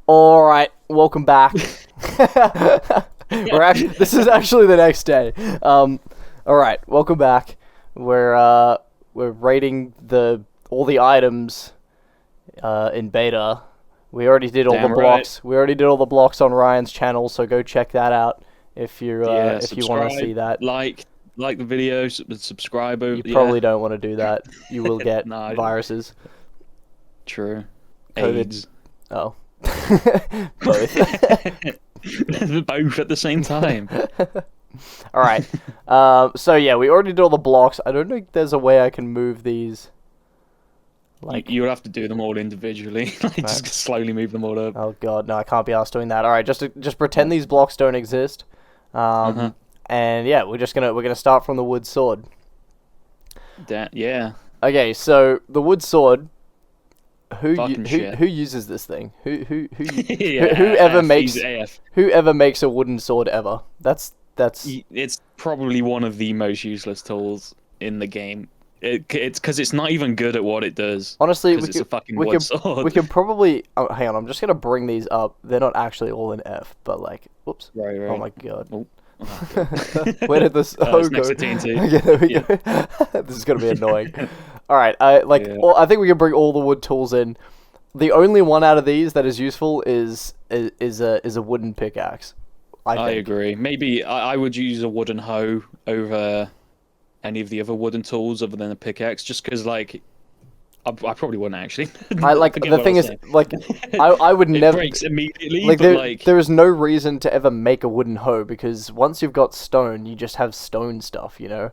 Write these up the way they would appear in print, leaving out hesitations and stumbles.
All right, welcome back. This is actually the next day. All right, welcome back. We're rating all the items in beta. We already did all Damn the right. blocks. We already did all the blocks on Ryan's channel, so go check that out if you want to Subscribe, see that. like the video, subscribe. You probably don't want to do that. You will get No, viruses. True. COVID. AIDS. Oh. Both. Both at the same time. All right. So yeah, we already did all the blocks. I don't think there's a way I can move these. You would have to do them all individually. Just slowly move them all up. Oh god, no, I can't be asked doing that. All right, just pretend these blocks don't exist. And yeah, we're gonna start from the wood sword. Yeah. Okay, so the wood sword. Who Shit. uses this thing? Yeah, whoever AF, makes he's AF. whoever makes a wooden sword ever? That's It's probably one of the most useless tools in the game. It's because it's not even good at what it does. honestly It's a fucking wood sword. we can probably hang on. I'm just gonna bring these up. They're not actually all in F, but like, whoops. Right. Oh my god. Oh. Where did this It's go? next to TNT. Okay, there we go. This is gonna be annoying. All right, I think we can bring all the wood tools in. The only one out of these that is useful is a wooden pickaxe. I agree. Maybe I would use a wooden hoe over any of the other wooden tools other than a pickaxe, just because like I probably wouldn't actually. The thing is, like, I would it never breaks immediately. like but there is no reason to ever make a wooden hoe because once you've got stone, you just have stone stuff, you know.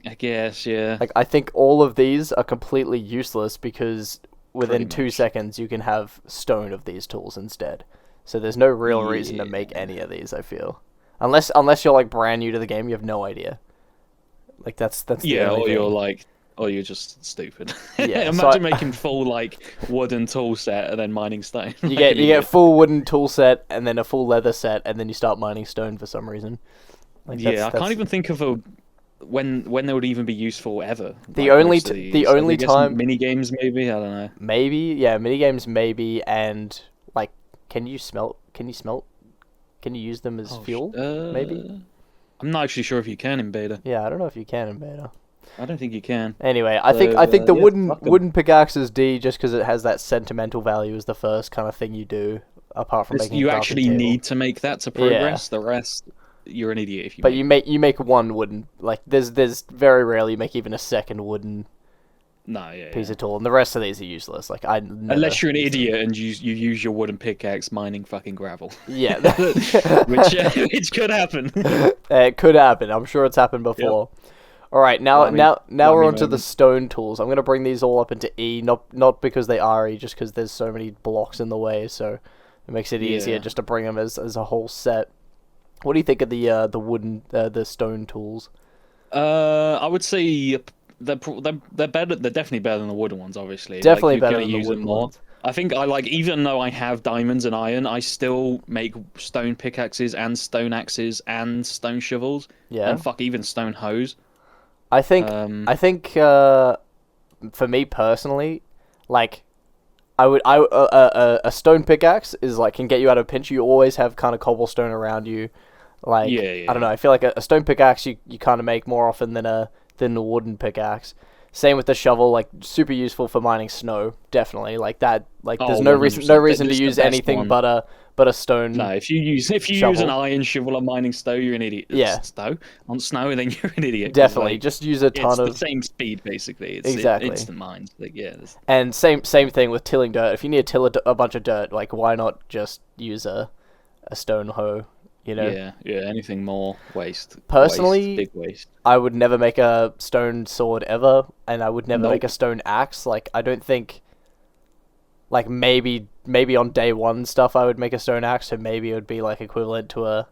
I guess, yeah. Like I think all of these are completely useless because within Pretty 2 much. seconds you can have stone of these tools instead. So there's no real reason to make any of these, I feel. Unless you're like brand new to the game, you have no idea. Like that's the Yeah, only or thing. you're just stupid. Yeah, Imagine making full like wooden tool set and then mining stone. You get full wooden tool set and then a full leather set and then you start mining stone for some reason. Like I can't even think of when they would even be useful ever. The Like, only most of these. the I only guess time mini games maybe, I don't know. maybe minigames maybe, and like can you use them as fuel maybe? I'm not actually sure if you can in beta. Yeah, I don't know if you can in beta. I don't think you can. Anyway, I think the yeah, wooden pickaxe is D just because it has that sentimental value as the first kind of thing you do apart from making a You crafting actually table. need to make that to progress. The rest, you're an idiot if you. But you make one wooden, like there's very rarely you make even a second wooden piece of tool, and the rest of these are useless. Like unless you're an idiot and you use your wooden pickaxe mining fucking gravel. Yeah, which could happen. It could happen. I'm sure it's happened before. Yep. All right, now we're onto the stone tools. I'm gonna bring these all up into E, not because they are E, just because there's so many blocks in the way, so it makes it easier just to bring them as a whole set. What do you think of the stone tools? I would say they're better. They're definitely better than the wooden ones. Obviously, definitely like, better than the wooden ones. I think even though I have diamonds and iron, I still make stone pickaxes and stone axes and stone shovels. Yeah. And even stone hoes. I think for me personally, like a stone pickaxe is like can get you out of a pinch. You always have kind of cobblestone around you. Like I don't know. I feel like a stone pickaxe you kind of make more often than a wooden pickaxe. Same with the shovel, like super useful for mining snow, definitely. Like that, like there's no reason to use anything but a stone. No, if you use an iron shovel on mining stone, you're an idiot. Yeah, on snow, then you're an idiot. Definitely, like, just use a ton of the same speed basically. It's exactly instant mines. Like and same thing with tilling dirt. If you need to till a bunch of dirt, like why not just use a stone hoe? You know? Yeah, anything more waste. Personally, big waste. I would never make a stone sword ever, and I would never make a stone axe. Like, I don't think, like, maybe on day one stuff I would make a stone axe, so maybe it would be, like, equivalent to a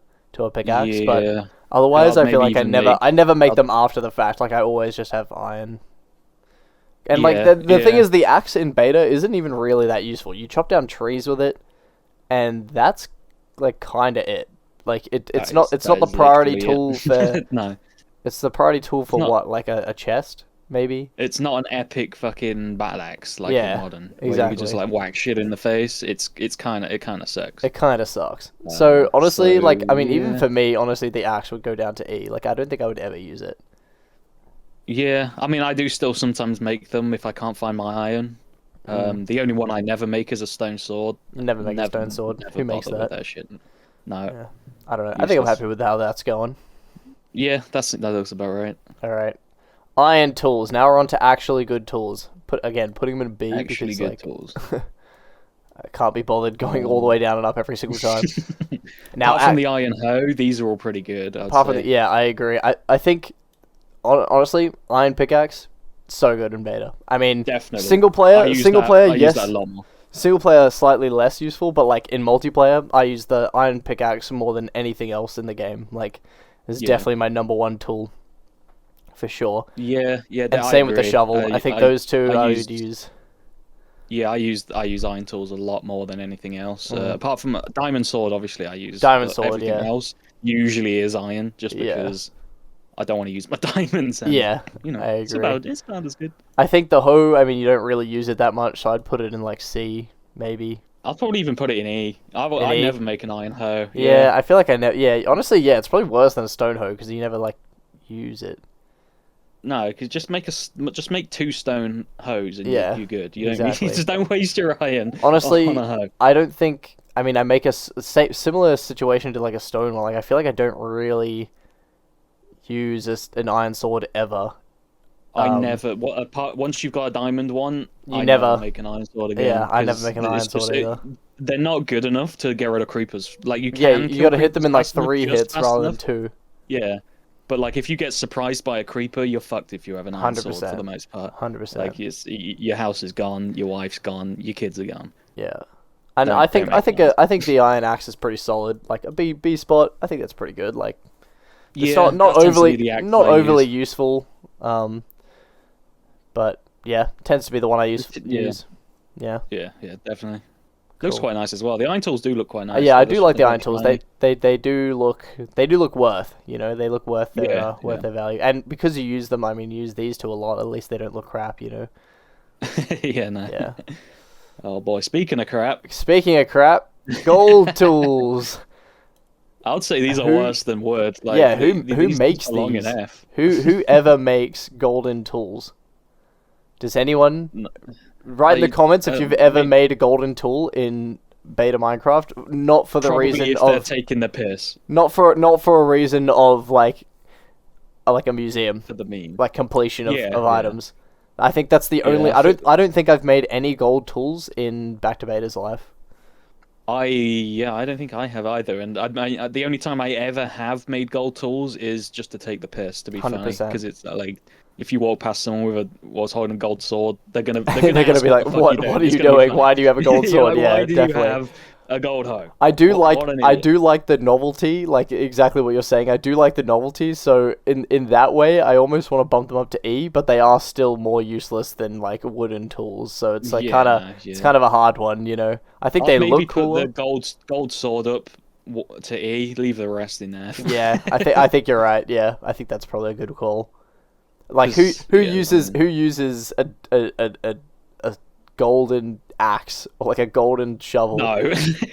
pickaxe, but otherwise I feel like I never make them after the fact. Like, I always just have iron. And, like, the thing is, the axe in beta isn't even really that useful. You chop down trees with it, and that's, like, kind of it. Like it's not the priority tool for no. It's the priority tool for what? Like a chest? maybe. It's not an epic fucking battle axe like Yeah, in modern, where you exactly. can just like whack shit in the face. It kind of sucks. It kind of sucks. So honestly, So like I mean, even yeah, for me, honestly, the axe would go down to E. Like I don't think I would ever use it. yeah. I mean, I do still sometimes make them if I can't find my iron. The only one I never make is a stone sword. Never make a stone sword. Never Who makes bother with that? that shit. No, Yeah, I don't know. I think I'm useless. happy with how that's going. Yeah, that looks about right. All right, iron tools. Now we're on to actually good tools. Putting them in B Actually, because good like tools. I can't be bothered going all the way down and up every single time. Now, Apart from the iron hoe, these are all pretty good. I'd apart from say. yeah, I agree. I think honestly, iron pickaxe, so good in beta. I mean, Definitely. single player, I use that yes. a lot more. Single player slightly less useful, but like in multiplayer, I use the iron pickaxe more than anything else in the game. Like, it's definitely my number one tool, for sure. Yeah, yeah. And I same with the agree. shovel. I think those two I would use. Yeah, I use iron tools a lot more than anything else. Apart from diamond sword, obviously I use. Diamond But sword, everything yeah. else usually is iron, just Yeah. because I don't want to use my diamonds. And, Yeah, you know, I agree. it's about as good. I think the hoe, I mean, you don't really use it that much, so I'd put it in like C, maybe. I'll probably even put it in E. In I E? never make an iron hoe. Yeah, I feel like I never. Yeah, honestly, yeah, it's probably worse than a stone hoe because you never like use it. No, because just make two stone hoes and Yeah, you're good. You don't exactly. you just don't waste your iron Honestly, on a hoe. I don't think. I mean, I make a similar situation to like a stone one. Like, I feel like I don't really use an iron sword ever. I never. Once you've got a diamond one, You I never make an iron sword again. Yeah, I never 'cause make an iron it's just- sword either. They're not good enough to get rid of creepers. Like you Yeah, can. you kill gotta hit them creepers in like fast enough, 3 just hits fast rather than enough. 2. Yeah, but like if you get surprised by a creeper, you're fucked if you have an iron sword for 100%. the most part. 100%. Like your house is gone, your wife's gone, your kids are gone. Yeah. And Don't- I don't think make I think the iron axe is pretty solid. Like a B spot, I think that's pretty good. Like it's Yeah, not that tends to be overly the axe not I overly use. useful. But yeah, tends to be the one I use. Yeah. Yeah. Yeah, definitely. Looks Cool. quite nice as well. The iron tools do look quite nice. Yeah, I They do like the look iron tools. shiny. They do look worth. You know, they look worth their Yeah. their value. And because you use them, I mean, you use these two a lot. At least they don't look crap. You know. Yeah, no. Yeah. Oh boy, speaking of crap, Speaking of crap, gold tools. I would say these are Who- worse than wood. Like, Yeah, who these makes belong in these? F. Whoever makes golden tools? Does anyone No, write in the comments if you've ever maybe- made a golden tool in beta Minecraft? Not for the Probably reason if they're of taking the piss not for a reason of like a museum, for the meme. like completion of, Yeah, of yeah. items. I think that's the only. Yeah, I don't think I've made any gold tools in Back to Beta's life. I don't think I have either. And the only time I ever have made gold tools is just to take the piss. To be funny, 100%. because it's like if you walk past someone with was holding a gold sword, they're gonna They're gonna ask be like, the fuck "What? you What are It's you gonna be doing? funny. Why do you have a gold You're sword?" like, Yeah, why do definitely. you have a gold hoe? I do What an I idiot. do like the novelty, like exactly what you're saying. I do like the novelty, so in that way, I almost want to bump them up to E, but they are still more useless than like wooden tools. So it's like Yeah, it's yeah. kind of a hard one, you know. I think they Maybe look put cooler. the gold sword up to E, leave the rest in F. Yeah, I think you're right. Yeah, I think that's probably a good call. Like who 'Cause, yeah, who uses a golden axe or like a golden shovel? No,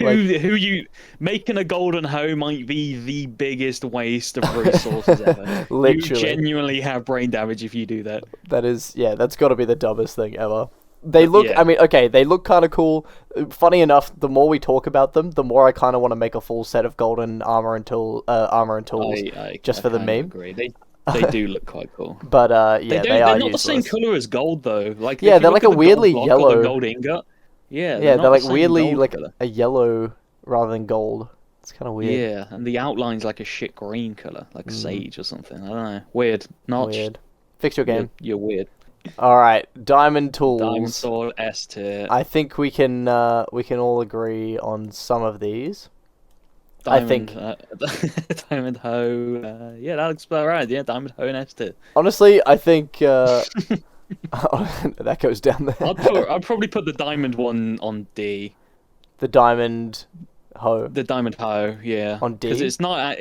Like- who you making a golden hoe might be the biggest waste of resources ever. Literally. You genuinely have brain damage if you do that. That's got to be the dumbest thing ever. They look, Yeah. I mean, okay, they look kind of cool. Funny enough, the more we talk about them, the more I kind of want to make a full set of golden armor and tools, just for the kinda meme. agree. They do look quite cool. But yeah, they are They're not the same useless. color as gold though. Like Yeah, if you they're look like at a the gold weirdly block or yellow. the gold ingot. Yeah, Yeah, not they're like the same weirdly gold like colour. a yellow rather than gold. It's kind of weird. Yeah, and the outline's like a shit green color, like sage or something. I don't know. Weird. Notch. Weird. Fix your game. You're weird. All right, diamond tools. Diamond sword S tier. I think we can all agree on some of these. I think diamond hoe. Yeah, that looks about right. Yeah, diamond hoe and S tier. honestly, I think that goes down there. I'd probably put the diamond one on D. The diamond hoe. The diamond hoe, yeah. On D? Because it's not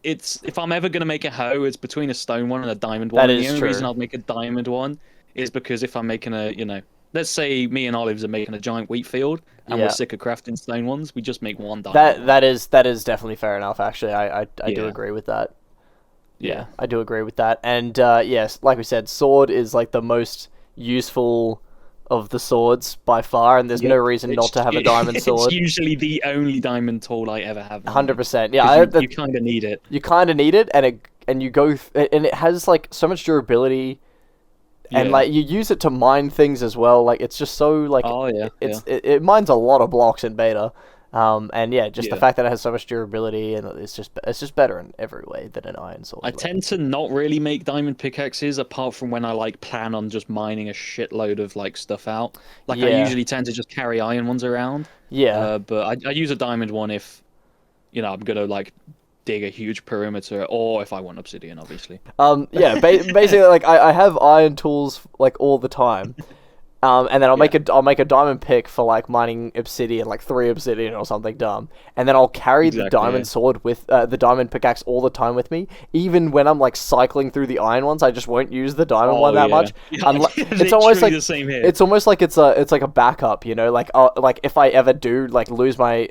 it's if I'm ever gonna make a hoe, it's between a stone one and a diamond one. That And is the only true. reason I'll make a diamond one is because if I'm making a, let's say me and Olives are making a giant wheat field and we're Yeah. sick of crafting stone ones, we just make one diamond one. That is definitely fair enough. Actually, I do Yeah. agree with that. Yeah. I do agree with that. And yes, like we said, sword is like the most useful of the swords by far, and there's no reason not to have a diamond sword. It's usually the only diamond tool I ever have. 100%. Yeah, 'Cause you kind of need it. you kind of need it, and you go and it has like so much durability, and Yeah. like you use it to mine things as well. Like it's just so like Oh yeah. it mines a lot of blocks in beta. And yeah, just the Yeah. fact that it has so much durability, and it's just better in every way than an iron sword. I tend to not really make diamond pickaxes apart from when I like plan on just mining a shitload of like stuff out. Like I Yeah. usually tend to just carry iron ones around. Yeah. But I use a diamond one if I'm gonna like dig a huge perimeter, or if I want obsidian, obviously. Yeah, basically, like I have iron tools like all the time, and then I'll make a diamond pick for like mining obsidian, like 3 obsidian or something dumb, and then I'll carry the diamond sword with the diamond pickaxe all the time with me. Even when I'm like cycling through the iron ones, I just won't use the diamond one that much. It's almost like the same here. It's almost like it's like a backup, you know. Like if I ever do like lose my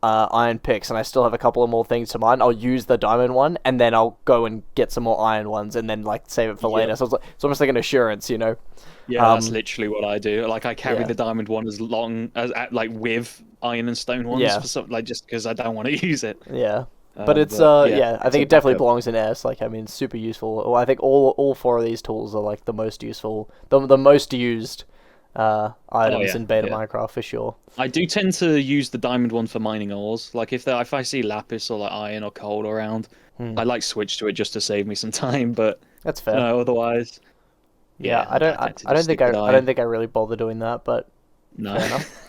iron picks and I still have a couple of more things to mine, I'll use the diamond one, and then I'll go and get some more iron ones, and then like save it for later. So it's almost like an assurance, you know. Yeah, that's literally what I do. Like I carry the diamond one as long as like with iron and stone ones for something, like just because I don't want to use it. Yeah. But I think it definitely belongs in S. Like, I mean, super useful. Well, I think all 4 of these tools are like the most useful, the most used items in beta Minecraft for sure. I do tend to use the diamond one for mining ores. Like if I see lapis or like iron or coal around, I like switch to it just to save me some time. But that's fair. Otherwise, I don't think I really bother doing that. But no. Fair enough.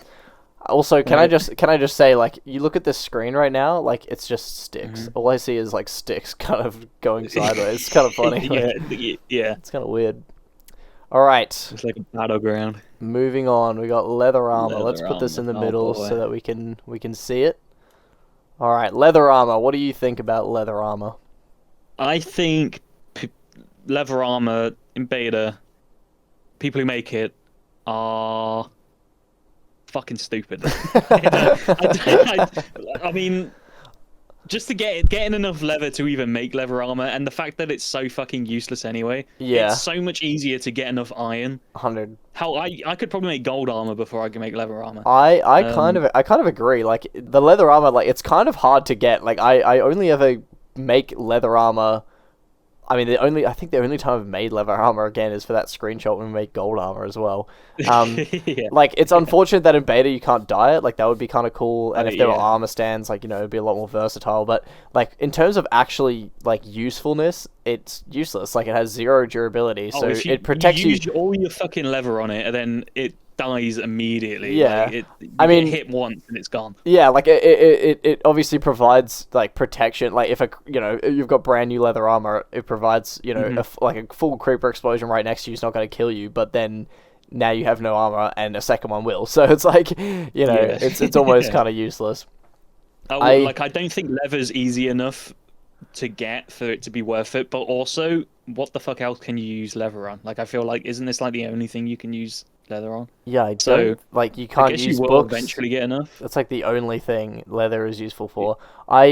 Also, can I just say, like, you look at this screen right now, like, it's just sticks. All I see is like sticks kind of going sideways. It's kind of funny. Yeah. It's kind of weird. All right. It's like a battleground. Moving on, we got leather armor. Leather Let's put this in the armor. middle Oh, boy. so that we can see it. All right, leather armor. What do you think about leather armor? I think leather armor in beta, people who make it are fucking stupid. I mean, just to getting enough leather to even make leather armor, and the fact that it's so fucking useless anyway. Yeah. It's so much easier to get enough iron. 100. Hell, I could probably make gold armor before I can make leather armor. I kind of agree. Like, the leather armor, like, it's kind of hard to get. Like, I only ever make leather armor. I mean, I think the only time I've made leather armor again is for that screenshot when we make gold armor as well. Like, it's unfortunate that in beta you can't dye it. Like, that would be kind of cool. And if there were armor stands, like, you know, it'd be a lot more versatile. But, like, in terms of actually, like, usefulness, it's useless. Like, it has 0 durability, so it protects you. You use all your fucking leather on it, and then it dies immediately. Yeah. Like, you get hit once and it's gone. Yeah, like it obviously provides like protection. Like if you've got brand new leather armor, it provides like a full creeper explosion right next to you is not going to kill you. But then now you have no armor, and a second one will. So it's like it's almost kind of useless. I don't think leather's easy enough to get for it to be worth it. But also, what the fuck else can you use leather on? Like I feel like isn't this like the only thing you can use leather on? Yeah, so like you can't I guess use you will books. eventually get enough. That's like the only thing leather is useful for. I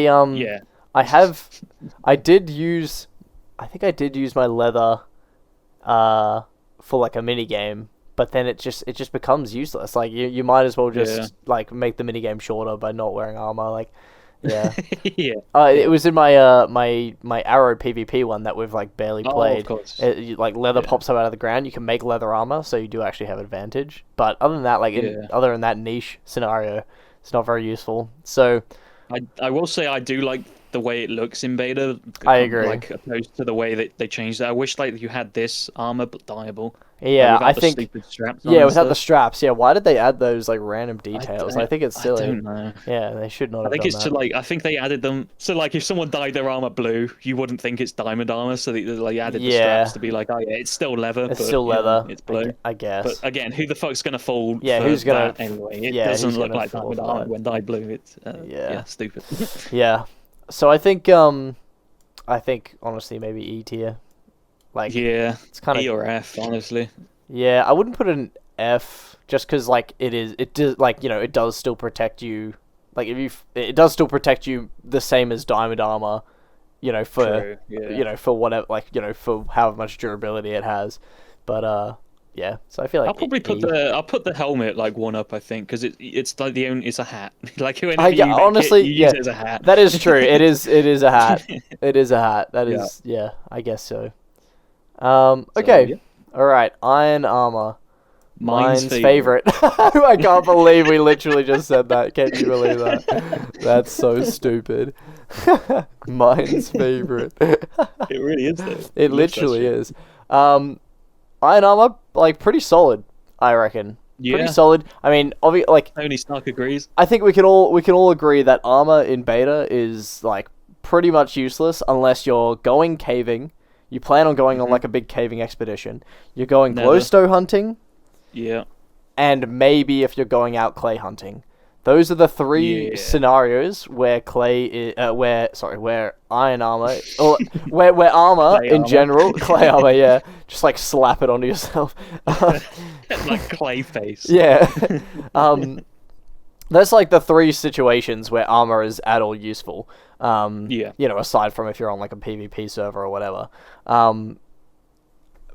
did use my leather for like a mini game, but then it just becomes useless. Like you might as well just like make the mini game shorter by not wearing armor. Like yeah. It was in my my arrow PvP one that we've like barely played. Of course. Like leather pops up out of the ground. You can make leather armor, so you do actually have advantage. But other than that, other than that niche scenario, it's not very useful. So I will say I do like the way it looks in beta. I agree. Like opposed to the way that they changed it. I wish like you had this armor but dyeable. Yeah, I think. Stupid straps Without the straps. Yeah, why did they add those like random details? I think it's silly. I don't know. Yeah, they should not. I think it's to I think they added them. So like, if someone dyed their armor blue, you wouldn't think it's diamond armor. So they like added the straps to be like, oh yeah, it's still leather. It's still leather. It's blue. I guess. But again, who the fuck's gonna fall? Yeah, for who's gonna? That anyway, it doesn't look like diamond armor when dyed blue. It's stupid. Yeah. So I think I think honestly maybe E tier. Like Yeah, it's kind E of or F, honestly. yeah. I wouldn't put it in F just because like it does like it does still protect you. Like it does still protect you the same as diamond armor. For True. Yeah. for whatever like for however much durability it has, but yeah. So I feel like I'll put the helmet like one up, I think, because it's like it's a hat. Like I whenever yeah, you make it, honestly, you yeah, use it as a hat. that is true. It is a hat. It is a hat. That Yeah. is yeah. I guess so. So Okay. yeah, All right. Iron armor. mine's Mine's favorite. favorite. I can't believe we literally just said that. Can you believe that? That's so stupid. Mine's favorite. It really is though. It Love that literally shit. is. Iron armor, like pretty solid, I reckon. Pretty Yeah. solid. I mean, like Tony Stark agrees. I think we can all agree that armor in beta is like pretty much useless unless you're going caving. You plan on going on like a big caving expedition. You're going Never. glowstone hunting, Yeah. and maybe if you're going out clay hunting. Those are the three Yeah. scenarios where where iron armor or where armor Clay in armor. general, clay armor, yeah, just like slap it onto yourself. Like clay face. Yeah. That's like the three situations where armor is at all useful. Yeah. Aside from if you're on like a PvP server or whatever.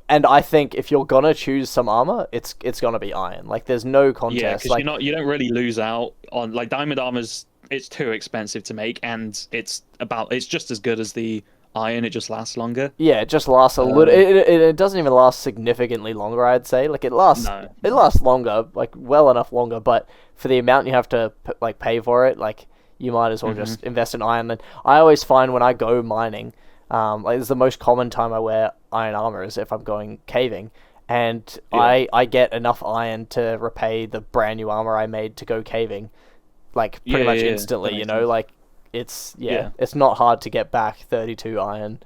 And I think if you're gonna choose some armor, it's gonna be iron. Like there's no contest. Yeah, because like, you don't really lose out on like diamond armor's. It's too expensive to make, and it's just as good as the iron. It just lasts longer. yeah, it just lasts a little. It doesn't even last significantly longer. I'd say like it lasts. No. It lasts longer, like well enough longer. But for the amount you have to like pay for it, like you might as well just invest in iron. And I always find when I go mining, like it's the most common time I wear iron armor is if I'm going caving, and I get enough iron to repay the brand new armor I made to go caving, like pretty much instantly. Like it's it's not hard to get back 32 iron.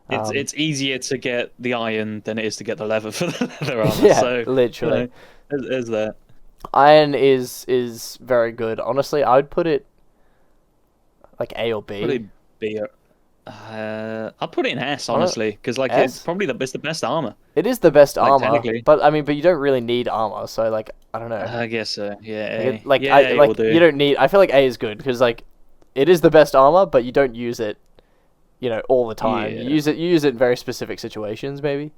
It's easier to get the iron than it is to get the leather for the leather armor. Yeah, so, literally. There's that. Iron is very good. Honestly, I would put it like A or B. Put it B. I'll put it in S honestly, because like S? it's probably it's the best armor. It is the best Like, armor, technically. but I mean, but you don't really need armor. So like, I don't know. I guess so. Yeah. Like, A. A will do. you don't need. I feel like A is good because like, it is the best armor, but you don't use it, all the time. Yeah. You use it in very specific situations, maybe.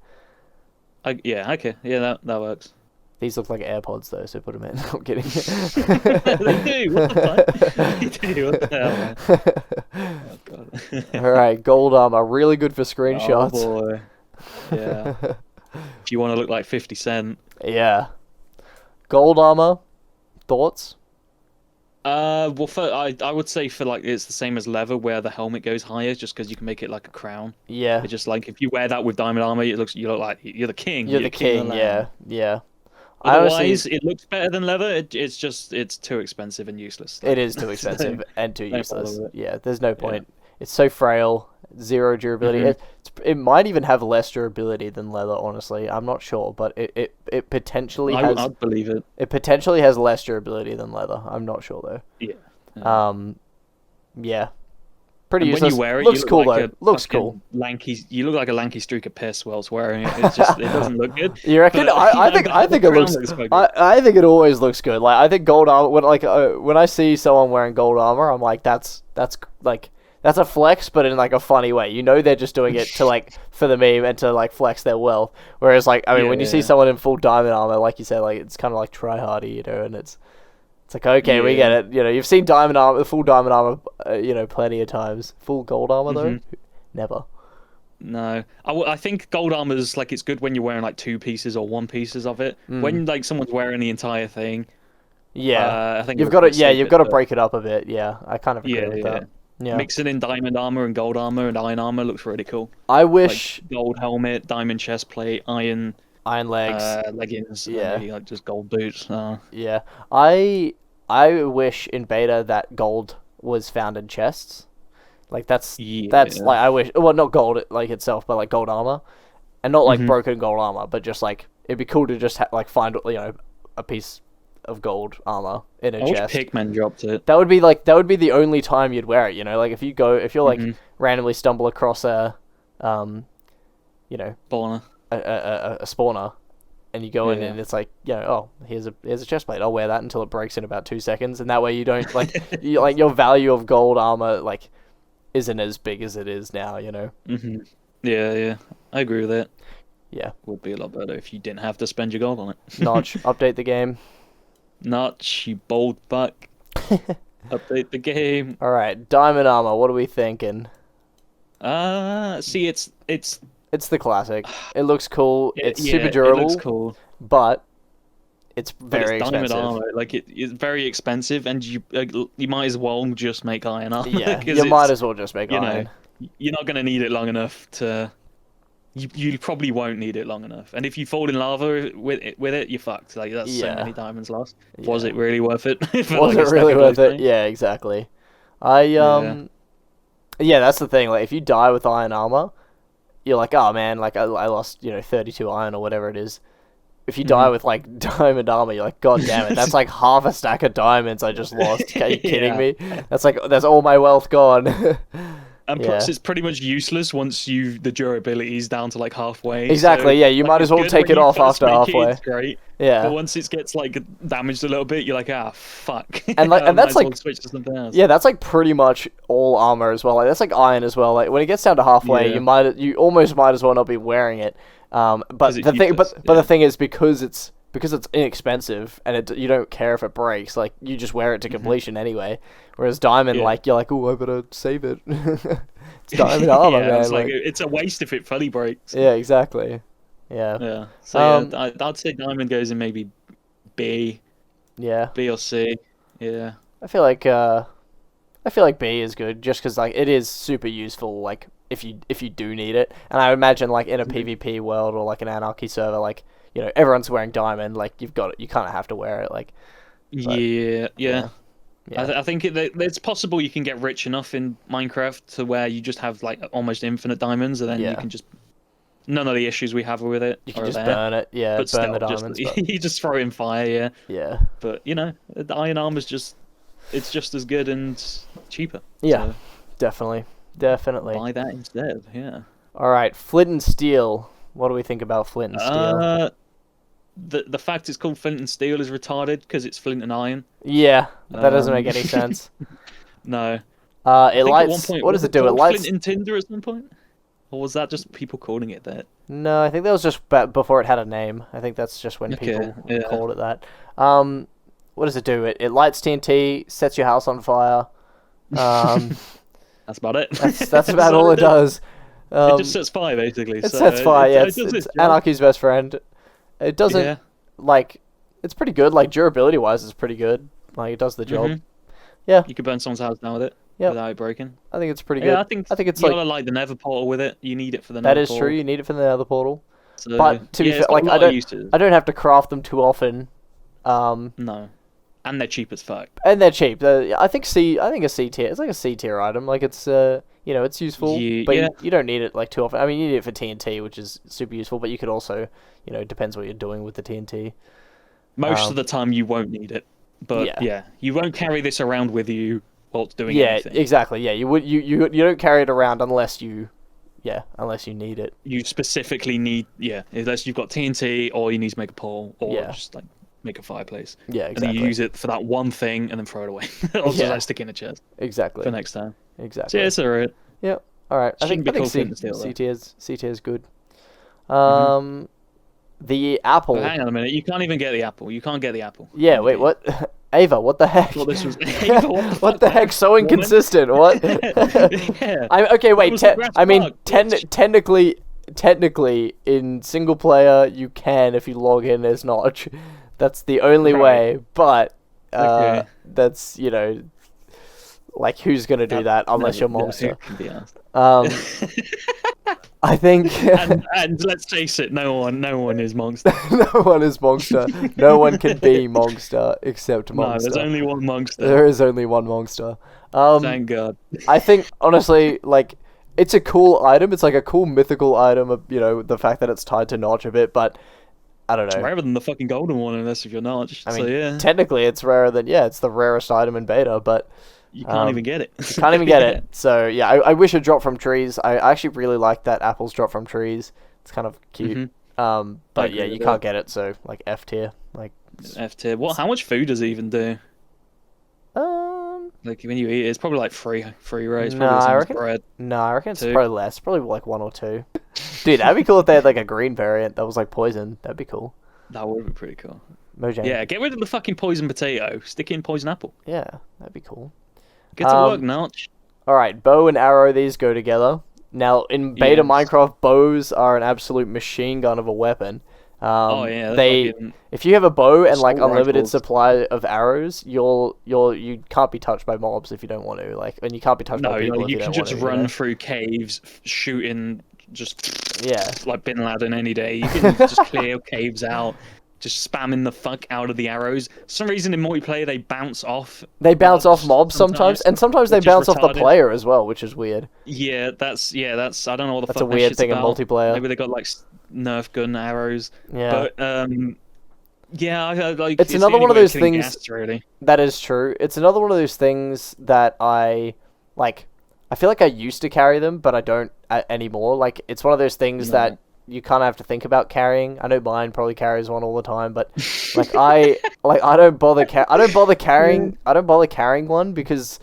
Yeah. Okay. Yeah. That works. These look like AirPods though, so put them in. I'm kidding. They do. What the fuck? They do. What the hell, man? Oh god. All right, gold armor, really good for screenshots. Oh boy. Yeah. If you want to look like 50 Cent. Yeah. Gold armor. Thoughts? Well, I would say for like it's the same as leather, where the helmet goes higher, just because you can make it like a crown. Yeah. It's just like if you wear that with diamond armor, you look like you're the king. You're the king. of the Yeah. land. Yeah. Otherwise, it looks better than leather. It's too expensive and useless. It is too expensive and too don't useless. follow it. Yeah, there's no point. It's so frail, zero durability. It might even have less durability than leather, honestly. I'm not sure, but it potentially has. I'd believe it. It potentially has less durability than leather. I'm not sure though. Yeah. Yeah. Pretty And useless. when you wear it, Looks you look cool like though. a Looks fucking cool. Lanky. You look like a lanky streak of piss whilst wearing it. It doesn't look good. You reckon? But, I think it looks. quite good. I think it always looks good. Like I think gold armor. When I see someone wearing gold armor, I'm like, that's a flex, but in like a funny way. They're just doing it to like for the meme and to like flex their wealth. Whereas like when you see someone in full diamond armor, like you said, like it's kind of like try hardy, and it's like okay, we get it. You've seen diamond armor, full diamond armor, plenty of times. Full gold armor though, never. No, I think gold armor's like it's good when you're wearing like 2 pieces or 1 pieces of it. When like someone's wearing the entire thing, yeah, I think you've got to you've got to break it up a bit. Yeah, I kind of agree with that. Yeah, mixing in diamond armor and gold armor and iron armor looks really cool. I wish like gold helmet, diamond chest plate, iron legs, leggings, yeah, and maybe like just gold boots. Yeah, I wish in beta that gold was found in chests. Like that's like I wish. Well, not gold like itself, but like gold armor, and not like broken gold armor, but just like it'd be cool to just like find a piece of gold armor in a I wish chest. Pikmin dropped it. That would be the only time you'd wear it. You know, like if you're like randomly stumble across a, Spawner. a spawner, and you go in and it's like, oh, here's a chest plate. I'll wear that until it breaks in about 2 seconds, and that way you don't like your value of gold armor like isn't as big as it is now. You know. Mm-hmm. Yeah, I agree with that. Yeah, would be a lot better if you didn't have to spend your gold on it. Notch, update the game. Notch, you bold fuck. Update the game. All right, diamond armor. What are we thinking? See, it's the classic. It looks cool. It's super It durable. looks cool, but it's very expensive. Diamond armor, like it's very expensive, and you might as well just make iron armor. Yeah, you might as well just make iron. You're not gonna need it long enough to. You probably won't need it long enough, and if you fall in lava with it, you're fucked. Like that's so many diamonds lost. Yeah. Was it really worth it? Was it really worth it? Yeah, exactly. Yeah, that's the thing. Like if you die with iron armor, you're like, oh man, like I lost 32 iron or whatever it is. If you die with like diamond armor, you're like, god damn it, that's like half a stack of diamonds I just lost. Are you kidding me? That's all my wealth gone. And plus, it's pretty much useless once the durability is down to like halfway. Exactly, so, you might as well take it off after halfway. It's great. Yeah. But once it gets like damaged a little bit, you're like, fuck. And that's like switch to something else. Yeah, that's like pretty much all armor as well. Like that's like iron as well. Like when it gets down to halfway, you almost might as well not be wearing it. But the thing is because it's inexpensive and you don't care if it breaks, like you just wear it to completion anyway. Whereas diamond, like you're like, oh, I better save it. It's diamond armor, man. It's like it's a waste if it fully breaks. Yeah, exactly. Yeah. Yeah. So I'd say diamond goes in maybe B. Yeah. B or C. Yeah. I feel like B is good just because like it is super useful. Like if you do need it, and I imagine like in a PvP world or like an anarchy server, like everyone's wearing diamond. Like you kind of have to wear it. Like. Yeah. I think it's possible you can get rich enough in Minecraft to where you just have like almost infinite diamonds, and then you can just none of the issues we have with it. You can just burn it, burn the diamonds. You just throw it in fire, yeah. But the iron armor's just as good and cheaper. Yeah, so definitely. Buy that instead. Yeah. All right, flint and steel. What do we think about flint and steel? The fact it's called Flint and Steel is retarded because it's flint and iron. Yeah, that doesn't make any sense. No. It lights. What does it do? It lights. Flint and Tinder at some point, or was that just people calling it that? No, I think that was just before it had a name. I think that's just when people called it that. What does it do? It lights TNT, sets your house on fire. That's about it. That's about all it does. It just sets fire, basically. It sets fire. Yeah, it's anarchy's best friend. It doesn't it's pretty good. Like durability wise, it's pretty good. Like it does the job. Mm-hmm. Yeah, you could burn someone's house down with it without it breaking. I think it's pretty good. I think it's you gotta like the Nether portal with it. You need it for the Nether portal. That is true. You need it for the Nether portal. So, but to be fair, like I don't have to craft them too often. No, and they're cheap as fuck. And they're cheap. I think a C tier. It's like a C tier item. Like it's it's useful, but you don't need it like too often. I mean, you need it for TNT, which is super useful. But you could also, it depends what you're doing with the TNT. Most of the time, you won't need it. But you won't carry this around with you while doing anything. Yeah, exactly. Yeah, you don't carry it around unless you need it. You specifically need unless you've got TNT or you need to make a pole or just like make a fireplace. Yeah, exactly. And then you use it for that one thing and then throw it away. Or just like stick it in a chest. Exactly. For next time. Exactly. So yeah, it's alright. Yeah. All right. I think C tier is good. The apple. But hang on a minute. You can't even get the apple. You can't get the apple. Yeah. Wait. What? Ava, what the heck? Well, this was Ava, what the heck? So inconsistent. What? Okay. Wait. Technically, in single player, you can if you log in as Notch. That's the only way. But that's like who's gonna do that unless you're Monster? I think. and let's face it, no one is Monster. No one is Monster. No one can be Monster except Monster. No, there's only one Monster. There is only one Monster. Thank God. I think honestly, like, it's a cool item. It's like a cool mythical item. The fact that it's tied to Notch a bit, but I don't It's know. rarer than the fucking golden one, unless if you're not. I So mean, yeah, technically it's rarer than it's the rarest item in beta, but you can't even get it. you can't even get Yeah. it. So yeah, I wish it dropped from trees. I actually really like that apples drop from trees. It's kind of cute. But yeah, you can't get it. So like F tier, like F tier. What? How much food does it even do? um. Like when you eat it, it's probably like free, right? It's probably No, the same I as reckon. bread. No, I reckon it's Two. probably less. Probably like 1 or 2. Dude, that'd be cool if they had like a green variant that was like poison. That'd be cool. That would be pretty cool. Mojang. Yeah, get rid of the fucking poison potato. Stick it in poison apple. Yeah, that'd be cool. Get to work, Notch. All right, bow and arrow. These go together. Now in beta Yes. Minecraft, bows are an absolute machine gun of a weapon. Oh yeah, they fucking... if you have a bow and like Assault unlimited rifles. supply of arrows, you can't be touched by mobs if you don't want to. Like, and you can't be touched No, by people if you you can don't want just to. run You know? through caves, shooting just Yeah. like Bin Laden any day. You can just clear caves out, just spamming the fuck out of the arrows. For some reason in multiplayer they bounce off. They bounce off mobs sometimes, and sometimes they which is bounce off the retarded. player as well, which is weird. Yeah, that's I don't know what the That's fuck a that weird shit's thing in about. multiplayer. Maybe they got like Nerf gun arrows. Yeah. But yeah, I like It's the another only one of way those killing things- gas, really. That is true. It's another one of those things that I like. I feel like I used to carry them, but I don't anymore. Like, it's one of those things No. that you kind of have to think about carrying. I know mine probably carries one all the time, but like I don't bother carrying one because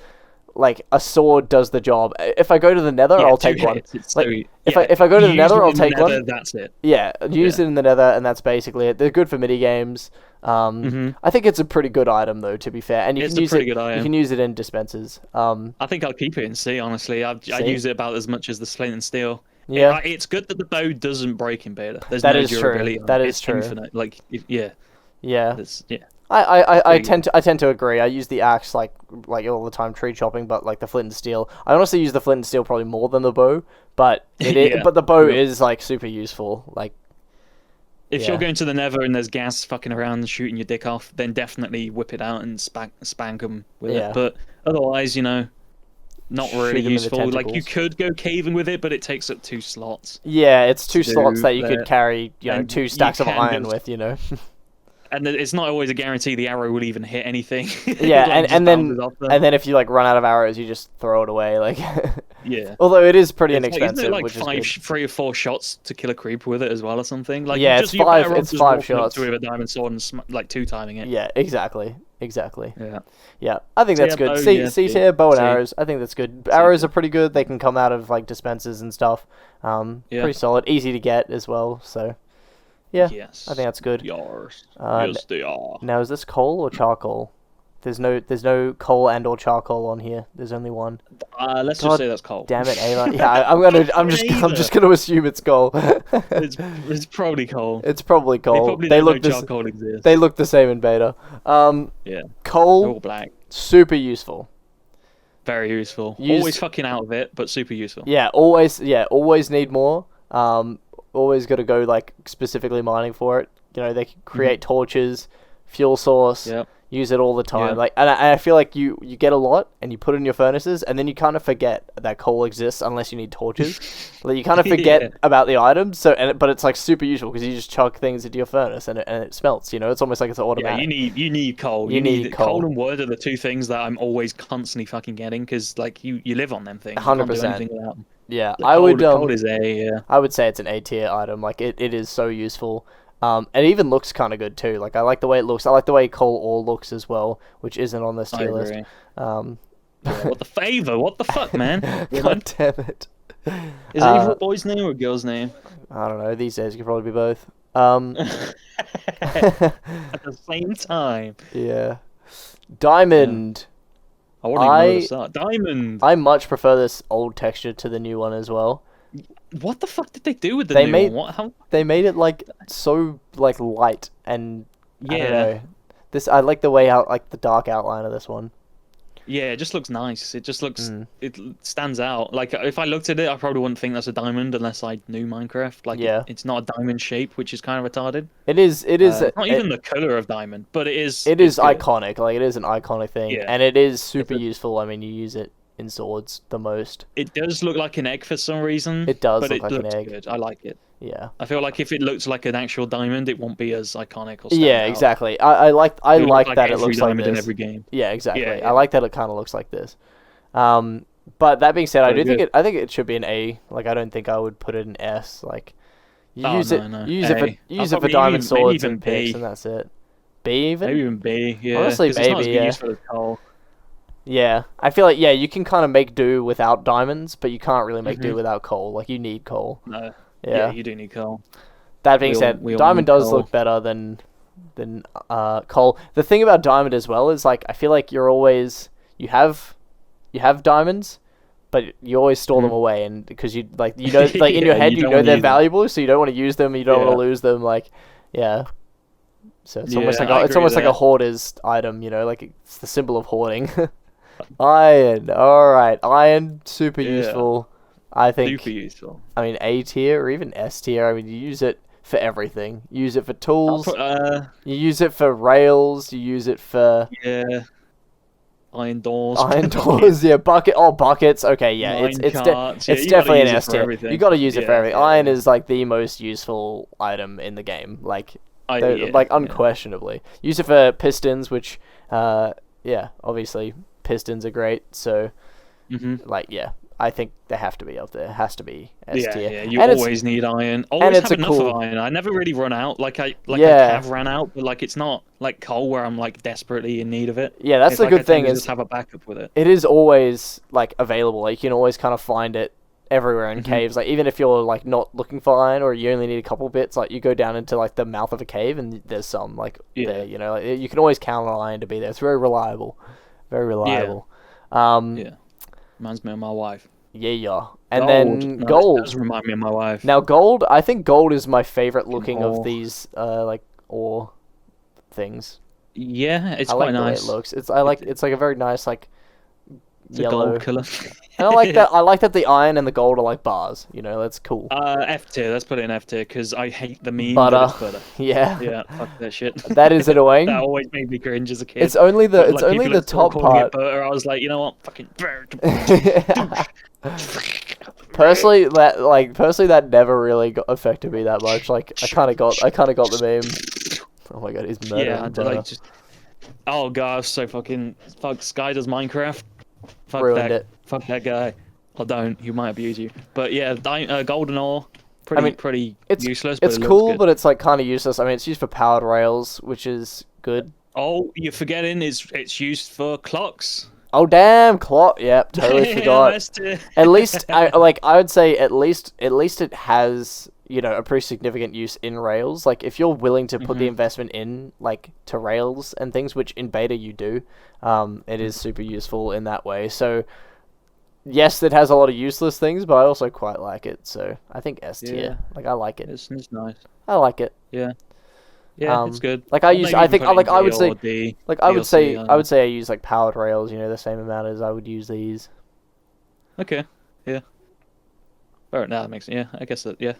like a sword does the job. If I go to the Nether, Yeah, I'll two take one. hits, it's Like, so- if I go to the You Nether, use I'll it in the take one. Nether, That's it. Yeah, use Yeah. it in the Nether, and that's basically it. They're good for mini games. I think it's a pretty good item, though. To be fair, and you It's can a use pretty it. good item. You can use it in dispensers. I think I'll keep it in C. Honestly, I C? use it about as much as the Flint and Steel. Yeah. It's good that the bow doesn't break in beta. There's That no is true. durability. on That it. is It's true. Infinite. Like yeah, Yeah. yeah. I Pretty tend to agree. I use the axe like all the time tree chopping, but like the flint and steel. I honestly use the flint and steel probably more than the bow, but Yeah. but the bow Yeah. is like super useful. Like If Yeah. you're going to the Nether and there's gas fucking around and shooting your dick off, then definitely whip it out and spank them with Yeah. it. But otherwise, not Shoot really 'em in the useful. Like you tentacles. could go caving with it, but it takes up 2 slots. yeah, it's 2 to slots that you could that. carry, And 2 you stacks of can iron just- with, And it's not always a guarantee the arrow will even hit anything. Yeah, Like, just and then bounces off them. and then if you like run out of arrows, you just throw it away. Like, Yeah. although it is pretty It's like, inexpensive, isn't it like which is five, good. 3 or 4 shots to kill a creeper with it as well, or something? Like, Yeah, you're it's you're 5 better off it's just 5 walking up shots. to it with a diamond sword and like 2-timing it. Yeah, exactly. Yeah. Yeah, I think So that's yeah, good. bow, C yeah, C C. tier bow and C. arrows. I think that's good. Arrows are pretty good. They can come out of like dispensers and stuff. Yeah. Pretty solid, easy to get as well. So, yeah, Yes. I think that's good. Yours. Uh, Yes, they are. Now, is this coal or charcoal? There's no coal and or charcoal on here. There's only one. Let's God just say that's coal. Damn it, Ava. Yeah, I'm just gonna assume it's coal. It's probably coal. It's probably They coal. probably They don't look know this. charcoal exists. They look the same in beta. Yeah. They're Coal, all black. super useful. Very useful. Use- Always fucking out of it, but super useful. Yeah, always need more. Always got to go like specifically mining for it. They can create torches, fuel source. Yep. Use it all the time. Yeah. Like, and I feel like you get a lot and you put it in your furnaces, and then you kind of forget that coal exists unless you need torches. Like, you kind of forget Yeah. about the items. But it's like super useful because you just chuck things into your furnace and it smelts. It's almost like it's Yeah, automatic. you need coal. You need coal. Coal and wood are the 2 things that I'm always constantly fucking getting because like you live on them things. You 100%. can't do anything without them. Yeah, The I would. coal is yeah. I would say it's an A tier item. Like it is so useful. It even looks kind of good too. Like I like the way it looks. I like the way coal ore looks as well, which isn't on this I tier list. agree. Um, Yeah, what the favor? What the fuck, man? God damn it. Is it either a boy's name or a girl's name? I don't know. These days it could probably be both. At the same time. Yeah. Diamond. I wouldn't even know where to start. Diamond. I much prefer this old texture to the new one as well. What the fuck did they do with the They new made- one? How? They made it like so like light and I don't Yeah. know. I like the way out like the dark outline of this one. Yeah, it just looks nice. It just looks. Mm. It stands out. Like if I looked at it, I probably wouldn't think that's a diamond unless I knew Minecraft. Like Yeah. it's not a diamond shape, which is kind of retarded. It is Not even the color of diamond, but it is. it is it's good. iconic. Like it is an iconic thing, Yeah. and it is super It's a- useful. I mean, you use it in swords the most. It does look like an egg for some reason. It does but look it like an looks egg. good. I like it. Yeah. I feel like if it looks like an actual diamond, it won't be as iconic or stand Yeah, out. exactly. I like that it looks like diamond this. in every game. Yeah, exactly. Yeah. I like that it kind of looks like this. But that being said, I think it should be an A. Like, I don't think I would put it in S. Like, use it for diamond swords and picks, and that's it. B even? Maybe even B. Yeah. Honestly, maybe. It's not as yeah. useful as coal. Yeah, I feel like you can kind of make do without diamonds, but you can't really make do without coal. Like, you need coal. No. Yeah, you do need coal. That being said, diamond does look better than coal. The thing about diamond as well is, like, I feel like you have diamonds, but you always store them away, and because you like in your head you know they're valuable, so you don't want to use them, you don't want to lose them. Like, yeah. So it's almost like a hoarder's item, like it's the symbol of hoarding. Iron, all right, iron, super useful. I think super useful. I mean, A tier or even S tier. I mean, you use it for everything. You use it for tools. You use it for rails. You use it for iron doors. Iron doors. Yeah, buckets. Okay, yeah, it's definitely an S tier. You got to use it for everything. Iron is like the most useful item in the game. Like, unquestionably. Use it for pistons, which, obviously pistons are great. So, I think they have to be up there. It has to be S tier. Yeah, you always need iron. Always have enough of iron. I never really run out. I have run out, but like it's not like coal where I'm like desperately in need of it. Yeah, that's the good thing is just have a backup with it. It is always like available. Like, you can always kind of find it everywhere in caves. Like, even if you're like not looking for iron or you only need a couple bits, like you go down into like the mouth of a cave and there's some there. Like, you can always count on iron to be there. It's very reliable. Very reliable. Reminds me of my wife. Yeah. And then gold. Does remind me of my wife. Now gold, I think gold is my favorite looking of these like ore things. Yeah, it's I quite like nice. The way it looks. It's like a very nice like yellow gold color. And I like that. I like that the iron and the gold are like bars. That's cool. F tier. Let's put it in F tier because I hate the meme. Butter. Butter. Yeah. Fuck that shit. That is annoying. That always made me cringe as a kid. It's only the top part. Butter, I was like, you know what, fucking. Personally, that never really affected me that much. Like, I kind of got the meme. Oh my god, he's murdering oh god, so fucking Sky does Minecraft. Ruined it. Fuck that guy. Or don't. He might abuse you. But yeah, golden ore. Pretty useless. It's cool, but it's like kind of useless. I mean, it's used for powered rails, which is good. Oh, you're forgetting it's used for clocks. Oh damn, clock! Yep, totally forgot. At least I would say at least it has a pretty significant use in rails. Like, if you're willing to put the investment in to rails and things, which in beta you do, it is super useful in that way. So yes, it has a lot of useless things, but I also quite like it. So I think S tier. Like, I like it. It's nice. I like it. Yeah. Yeah, it's good. Like, I would say I use like powered rails, the same amount as I would use these. Okay. Yeah. Alright, now that makes sense. Yeah, I guess that. Yeah.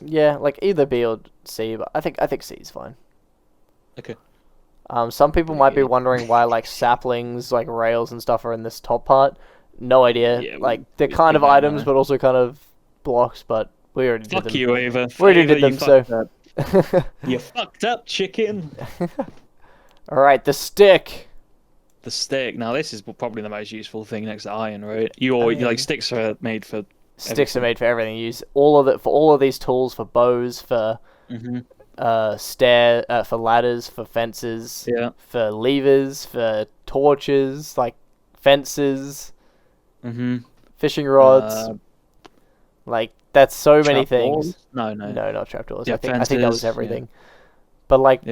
Yeah, like either B or C, but I think C is fine. Okay. Some people might be wondering why like saplings, like rails and stuff are in this top part. No idea. Yeah, they're kind of items, but also kind of blocks. But we already did them. Fuck you, Ava. We already did them, so. You fucked up, chicken. All right, the stick. The stick. Now this is probably the most useful thing next to iron, right? Sticks are made for. Sticks are made for everything. You use all of it for all of these tools, for bows, for for ladders, for fences, for levers, for torches, like fences, fishing rods. That's so many things. No, not trapdoors. Yeah, I think that was everything. Yeah. But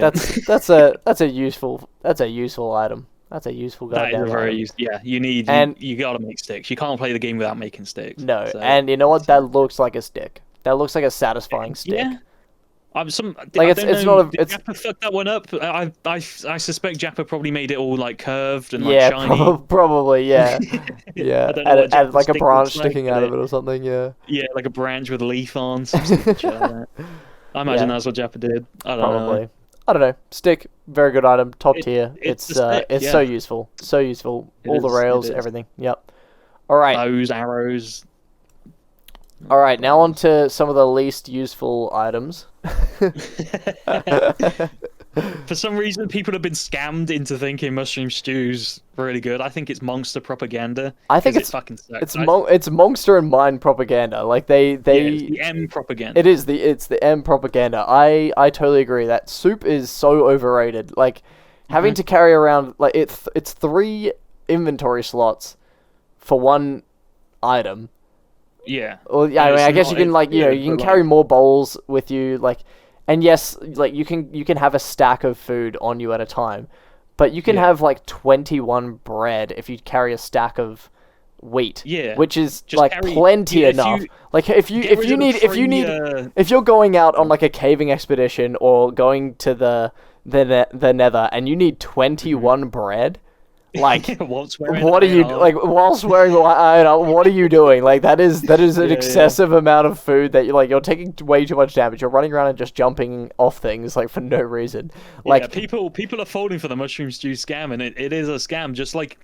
that's a useful item. That's a useful goddamn item. You gotta make sticks. You can't play the game without making sticks. No, and you know what? That looks like a stick. That looks like a satisfying stick. Yeah. It's not a. Jappa fucked that one up. I suspect Jappa probably made it all curved and shiny. Probably, yeah. Yeah, and like a branch sticking out of it or something. Yeah. Yeah, like a branch with a leaf on. I imagine that's what Jappa did. I don't know. Stick, very good item, top tier. It's so useful, so useful. All the rails, everything. Yep. All right. Bows, arrows. All right. Now on to some of the least useful items. For some reason, people have been scammed into thinking mushroom stew's really good. I think it's monster propaganda. I think it fucking sucks. It's monster and mine propaganda. Like it's the M propaganda. It's the M propaganda. I totally agree. That soup is so overrated. Like having to carry around like it's 3 inventory slots for one item. Yeah. Well, yeah. I mean, I guess you can you can carry more bowls with you, like, and yes, like you can have a stack of food on you at a time, but you can have like 21 bread if you carry a stack of wheat. Yeah. Which is Just like plenty enough. Like if you're going out on like a caving expedition or going to the Nether and you need 21 bread. Like, what are you like? While swearing, what are you doing? Like, that is an excessive amount of food that you're taking way too much damage. You're running around and just jumping off things like for no reason. Like, people are falling for the mushroom stew scam, and it is a scam. Just like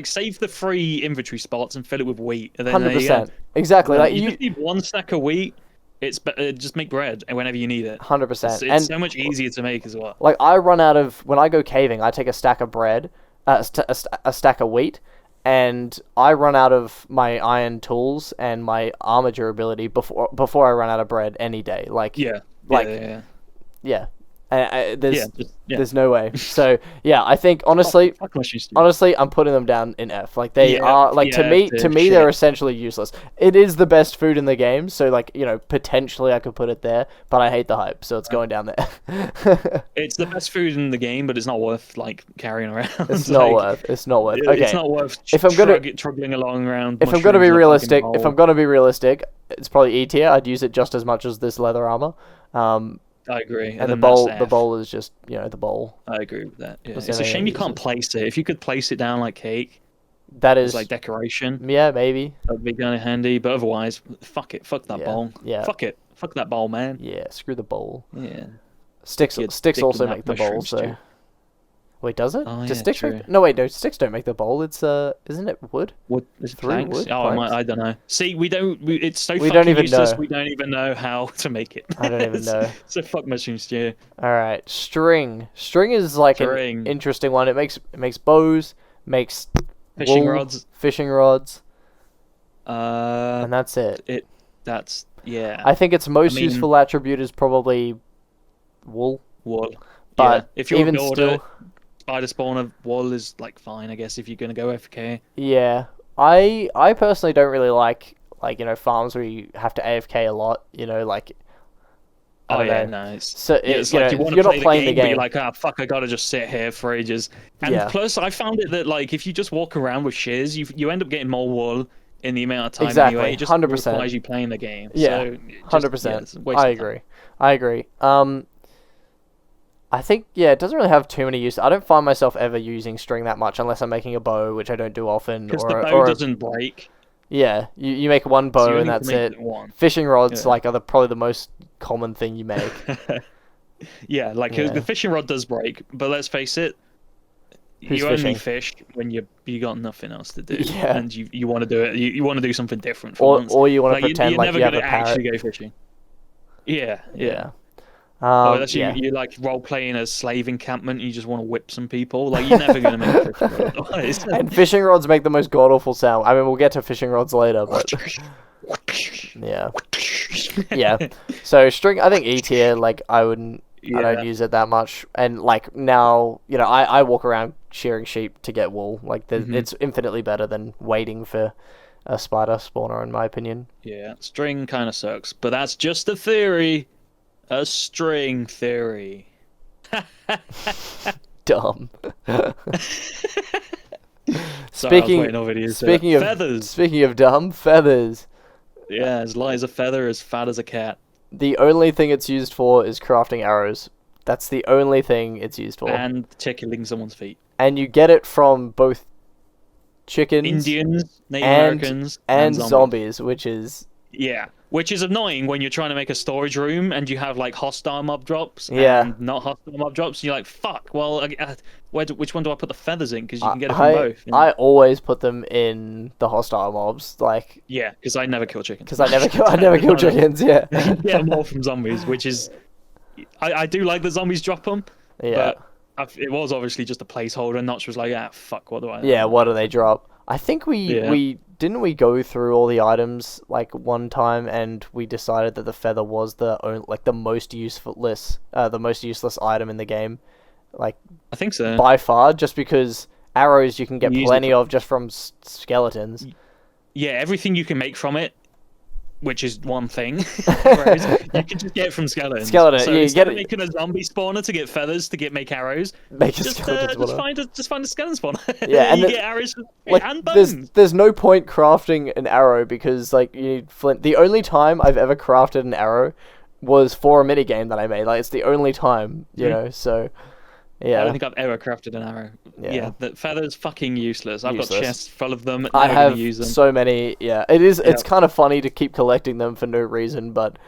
save the free inventory spots and fill it with wheat. 100%, exactly. Like you just need 1 stack of wheat. It's just make bread and whenever you need it. 100%. It's so much easier to make as well. Like I run out of when I go caving, I take a stack of bread. A stack of wheat, and I run out of my iron tools and my armor durability before I run out of bread any day. Like there's no way. So yeah, I think honestly, I'm putting them down in F. Like they are like to me they're essentially useless. It is the best food in the game, so like potentially I could put it there, but I hate the hype, so it's going down there. It's the best food in the game, but it's not worth like carrying around. It's not worth. It's not worth. Okay, it's not worth. If I'm truggling along around. If I'm gonna be realistic, it's probably E tier. I'd use it just as much as this leather armor. I agree. And the bowl is just, the bowl. I agree with that. Yeah. It's a shame you can't place it. If you could place it down like cake, that is like decoration. Yeah, maybe. That'd be kind of handy. But otherwise, fuck it. Fuck that bowl. Yeah. Fuck it. Fuck that bowl, man. Yeah, screw the bowl. Yeah. Sticks also make the bowl, so. Wait, does it? Oh, Does sticks make... No, wait, no, sticks don't make the bowl. It's isn't it wood? Wood is planks. Wood? Oh, I don't know. See, it's so we fucking don't even useless. know. We don't even know how to make it. I don't even know. So fuck mushroom stew. All right, string. String is like an interesting one. It makes bows, makes fishing rods, and that's it. I think its most useful attribute is probably wool. But if you're even a builder, still, spider spawn of wool is like fine, I guess, if you're gonna go AFK. Yeah, I personally don't really like farms where you have to AFK a lot. Like. No. So it's like you're not playing the game, but you're like, fuck, I gotta just sit here for ages. And plus, I found it that like if you just walk around with shears, you end up getting more wool in the amount of time anyway. It just 100%. requires you playing the game. Yeah, 100%. I agree. I think, it doesn't really have too many uses. I don't find myself ever using string that much unless I'm making a bow, which I don't do often. Because the bow doesn't break. Yeah, you make one bow and that's it. Fishing rods are probably the most common thing you make. Yeah, the fishing rod does break, but let's face it, only fish when you got nothing else to do, and you want to do it. You want to do something different. Or you want to pretend you're never you have a parrot. Actually go fishing. Yeah. Unless you like role playing a slave encampment, and you just want to whip some people. Like you're never gonna make a fishing rod. And fishing rods make the most god awful sound. I mean, we'll get to fishing rods later, but yeah. So string, I think E tier. Like I don't use it that much. And like now, I walk around shearing sheep to get wool. Like it's infinitely better than waiting for a spider spawner, in my opinion. Yeah, string kind of sucks, but that's just a theory. A string theory. Dumb. Speaking of dumb, feathers. Yeah, as light as a feather, as fat as a cat. The only thing it's used for is crafting arrows. That's the only thing it's used for. And tickling someone's feet. And you get it from both chickens, Indians, Native Americans, and zombies, which is Which is annoying when you're trying to make a storage room and you have like hostile mob drops and not hostile mob drops. And you're like, fuck. Well, which one do I put the feathers in? Because you can get it from both. You know? I always put them in the hostile mobs, like. Yeah, because I never kill chickens. Because I never kill chickens. Yeah. Get more from zombies, which is, I do like the zombies drop them. Yeah. But it was obviously just a placeholder. And Notch was like, fuck. What do I? Yeah. What do they drop? I think we didn't we go through all the items like one time and we decided that the feather was the most useless item in the game, like I think so by far, just because arrows you can get plenty of just from skeletons. Yeah, everything you can make from it, which is one thing, whereas you can just get it from skeletons. So you instead get of making a zombie spawner to get feathers to make arrows, just find a skeleton spawner. Yeah, and you get arrows and bones. There's no point crafting an arrow because like you need flint. The only time I've ever crafted an arrow was for a mini game that I made. Like it's the only time, you know. So yeah, I don't think I've ever crafted an arrow. Yeah, the feather's fucking useless. I've got chests full of them. I have use them. so many. Yeah, it is. It's kind of funny to keep collecting them for no reason, but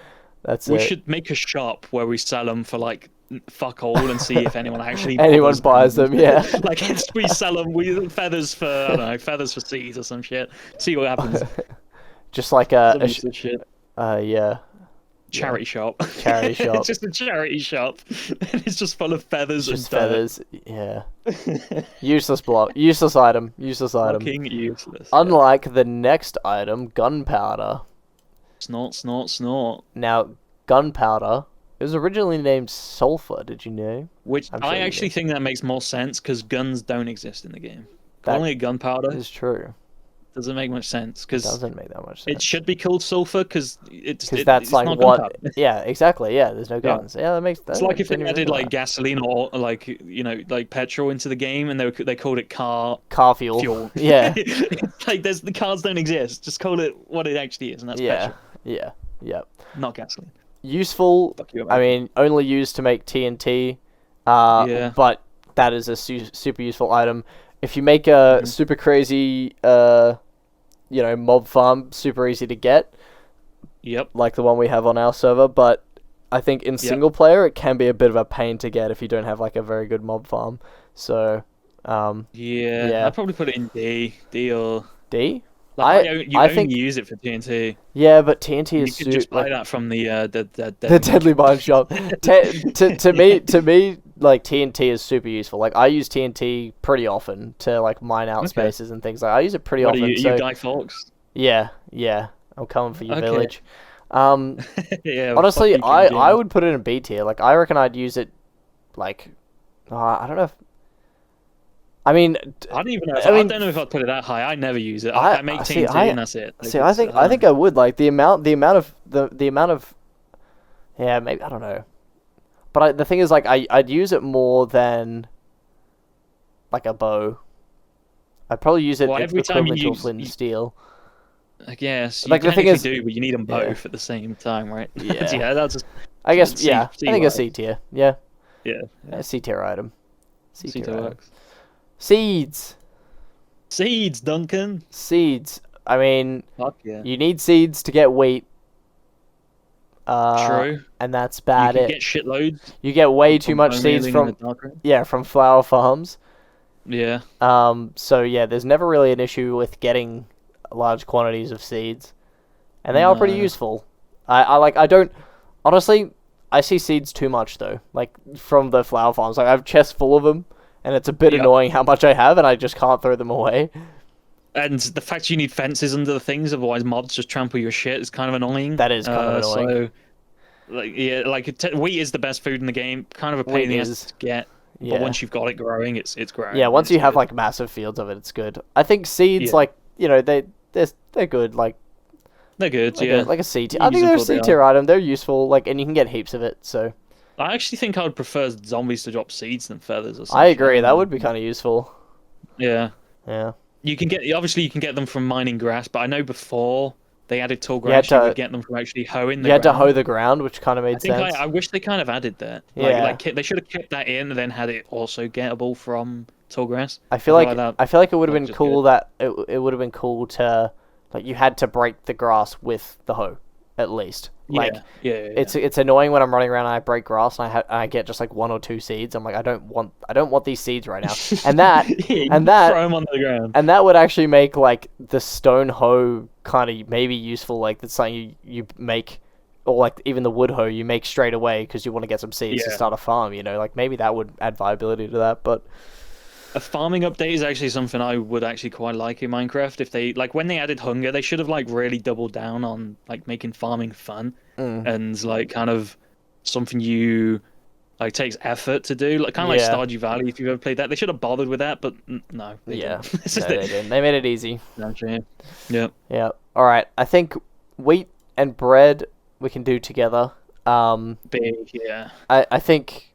we should make a shop where we sell them for like fuck all and see if anyone actually buys them. Yeah, like we sell them. We feathers for I don't know, feathers for seeds or some shit. See what happens. Just like yeah. Charity shop. Charity shop. It's just a charity shop. It's just full of feathers and feathers. Yeah. Useless block. Useless item. Fucking useless. Unlike the next item, gunpowder. Snort. Now, gunpowder, it was originally named sulfur. Did you know? Which I actually think that makes more sense because guns don't exist in the game. Only a gunpowder is true. Doesn't make much sense because doesn't make that much sense. It should be called sulfur because it's like not what? Gunpowder. Yeah, exactly. Yeah, there's no guns. Yeah, that makes. It's like if they added like gasoline or like like petrol into the game and they called it car fuel. Yeah, like the cars don't exist. Just call it what it actually is, and that's petrol. Yeah. Not gasoline. Useful. I mean, only used to make TNT. But that is a super useful item. If you make a super crazy, mob farm, super easy to get. Yep. Like the one we have on our server, but I think in single player it can be a bit of a pain to get if you don't have like a very good mob farm. So, I'd probably put it in D or D. Like, I think use it for TNT. Yeah, but TNT is. You could just buy that from the Deadly Mine shop. To me, like TNT is super useful. Like I use TNT pretty often to like mine out spaces and things. Like I use it pretty often. You Guy Fawkes? Yeah. I'm coming for your village. Yeah. Honestly, I would put it in B tier. Like I reckon I'd use it. Like, I don't know. I mean, I don't even know. I don't know if I'd put it that high. I never use it. I make TNT and that's it. Like, I think I would like the amount of. Yeah, maybe I don't know, but the thing is, like, I'd use it more than like a bow. I'd probably use it every time you use flint and steel. I guess. Like the thing is, but you need them both at the same time, right? Yeah. That's just. I guess. I think a C tier. Yeah. Yeah. C tier item. C tier works. Seeds, Duncan. Seeds. I mean, fuck yeah. You need seeds to get wheat. True. And that's bad. You get shitloads. You get way too much seeds from flower farms. Yeah. So yeah, there's never really an issue with getting large quantities of seeds, and they are pretty useful. I don't honestly. I see seeds too much though. Like from the flower farms, like I have chests full of them. And it's a bit annoying how much I have, and I just can't throw them away. And the fact you need fences under the things, otherwise mobs just trample your shit, is kind of annoying. That is kind of annoying. So, wheat is the best food in the game. Kind of a pain in the ass to get. But once you've got it growing, it's growing. Yeah, once you have like massive fields of it, it's good. I think seeds, they're good. Like they're good. Like a C tier. I think they're a C tier item. They're useful. Like, and you can get heaps of it. So. I actually think I would prefer zombies to drop seeds than feathers or something. I agree. That would be kind of useful. Yeah. Yeah. You can get them from mining grass, but I know before they added tall grass, you could get them from actually hoeing the ground. You had to hoe the ground, which kind of made sense. I wish they kind of added that. Yeah. They should have kept that in and then had it also gettable from tall grass. I feel like it would have been cool that it would have been cool to like you had to break the grass with the hoe. at least. Yeah, Like, yeah. it's annoying when I'm running around and I break grass and I get just like 1 or 2 seeds. I'm like, I don't want these seeds right now. And that Yeah, and that throw them on the ground. and that would actually make like the stone hoe kind of maybe useful. Like that's something you make, or like even the wood hoe you make straight away because you want to get some seeds to start a farm. You know, like maybe that would add viability to that, but. A farming update is actually something I would actually quite like in Minecraft. If they like when they added hunger, they should have like really doubled down on like making farming fun and like kind of something you like takes effort to do, like kind of like Stardew Valley. If you've ever played that, they should have bothered with that, but no. They didn't. They didn't. They made it easy. Yeah. Yeah. All right. I think wheat and bread we can do together. Big. Yeah. I think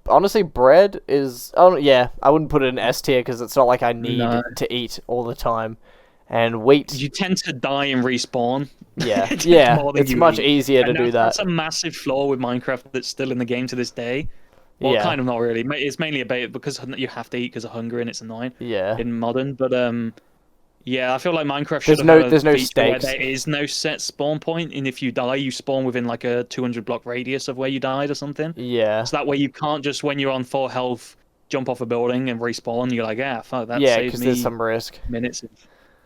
honestly, bread is. Oh yeah, I wouldn't put it in S tier because it's not like I need to eat all the time. And wheat, you tend to die and respawn. Yeah, it's much easier to do that. That's a massive flaw with Minecraft that's still in the game to this day. Well, kind of not really. It's mainly about because you have to eat because of hunger and it's annoying. Yeah. In modern, but yeah, I feel like Minecraft should have there's no stakes. There is no set spawn point, and if you die, you spawn within like a 200 block radius of where you died or something. Yeah. So that way you can't just when you're on full health jump off a building and respawn. You're like, fuck, that saves me there's some risk. Minutes.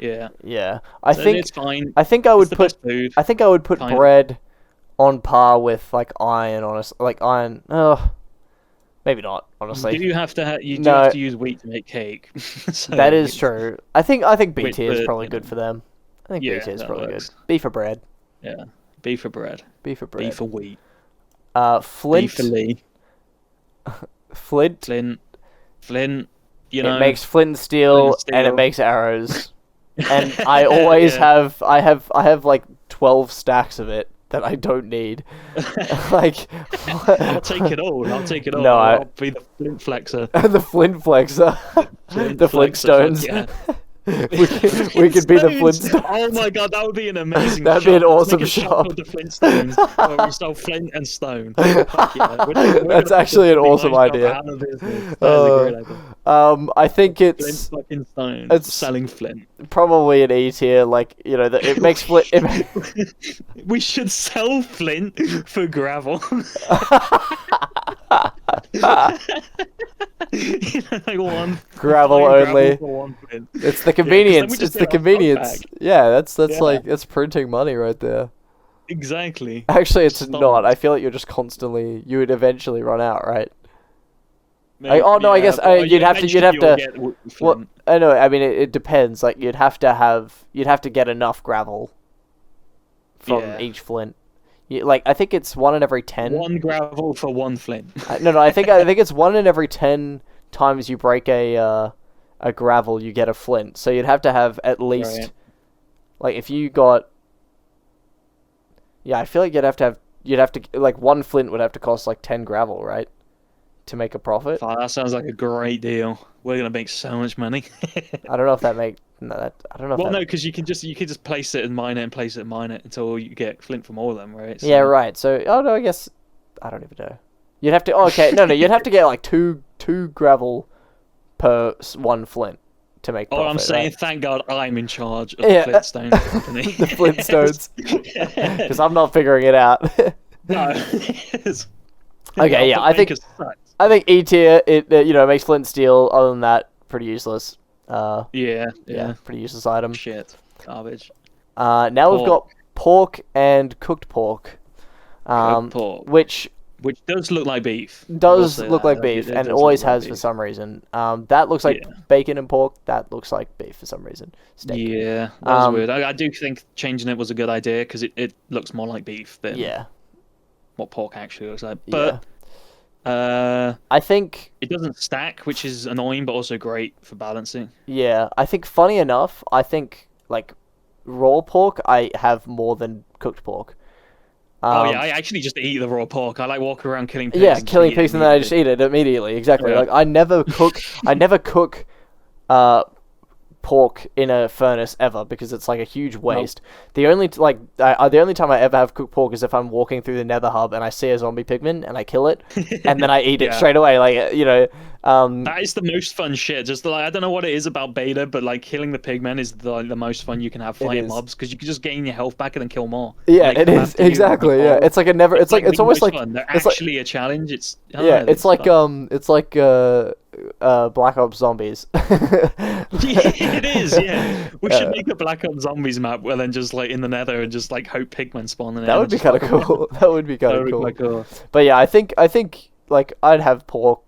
Yeah. I think it's fine. I think I would put bread on par with like iron. Like iron. Maybe not, honestly. You do have to use wheat to make cake. So that is true. I think B tier is probably good for them. I think B tier is probably good. B for bread. Yeah. B for bread. B for bread. B for wheat. Flint. B for Lee. Flint. You know. It makes flint and steel, and it makes arrows. And I always have like 12 stacks of it that I don't need. Like, I'll take it all. No, I'll be the flint flexer. The flint flexer. The Flintstones. Yeah. we could be the Flintstones. Oh my god, that would be an amazing That'd be an awesome shop. With the Flintstones, where we sell flint and stone. That's actually an awesome idea. That is a great idea. I think it's fucking stone. It's selling flint. Probably an E tier, like it makes flint. We should sell flint for gravel. Like one gravel only. One flint. It's the convenience. It's the convenience. Yeah, that's like that's printing money right there. Exactly. Actually, it's not. I feel like you're just constantly. You would eventually run out, right? Maybe, I guess you'd have to. Well, I know. I mean, it depends. Like you'd have to get enough gravel from each flint. Like I think it's 1 in every 10. 1 gravel for 1 flint. No. I think it's 1 in every 10 times you break a gravel, you get a flint. So you'd have to have at least, like if you got. Yeah, I feel like you'd have to like 1 flint would have to cost like 10 gravel, right? To make a profit. Oh, that sounds like a great deal. We're gonna make so much money. I don't know if that make. No, I don't know. Well, no, because you can just place it and mine it and place it and mine it until you get flint from all of them, right? So... Yeah, right. So, I guess I don't even know. You'd have to. Oh, okay, no, you'd have to get like two gravel per 1 flint to make profit. I'm saying, right? Thank God I'm in charge of the Flintstone company. The Flintstones, because I'm not figuring it out. No. Okay, yeah, I think E tier. It makes flint and steel. Other than that, pretty useless. Yeah, pretty useless item. Shit, garbage. Now we've got pork and cooked pork. Pork. Which does look like beef. Does look like beef, and always has for some reason. That looks like bacon and pork. That looks like beef for some reason. Steak. Yeah, that was weird. I do think changing it was a good idea because it looks more like beef than what pork actually looks like. But I think it doesn't stack, which is annoying, but also great for balancing. Yeah, I think funny enough, like raw pork, I have more than cooked pork. I actually just eat the raw pork. I like walking around killing pigs. Yeah, killing pigs and then I just eat it immediately. Exactly. Yeah. Like I never cook pork in a furnace ever because it's like a huge waste. Nope. The only time I ever have cooked pork is if I'm walking through the Nether hub and I see a zombie pigman and I kill it and then I eat it straight away. Like That is the most fun shit. Just like I don't know what it is about beta, but like killing the pigmen is the most fun you can have fighting mobs because you can just gain your health back and then kill more. Yeah, and it is exactly. Yeah, it's like a never. It's like it's almost like fun. They're it's actually a challenge. It's yeah. It's like Black Ops Zombies. It is. Yeah, we should make a Black Ops Zombies map where then just like in the Nether and just like hope pigmen spawn in it. That would be kind of cool. That would be kind of cool. Quite cool. But yeah, I think like I'd have pork.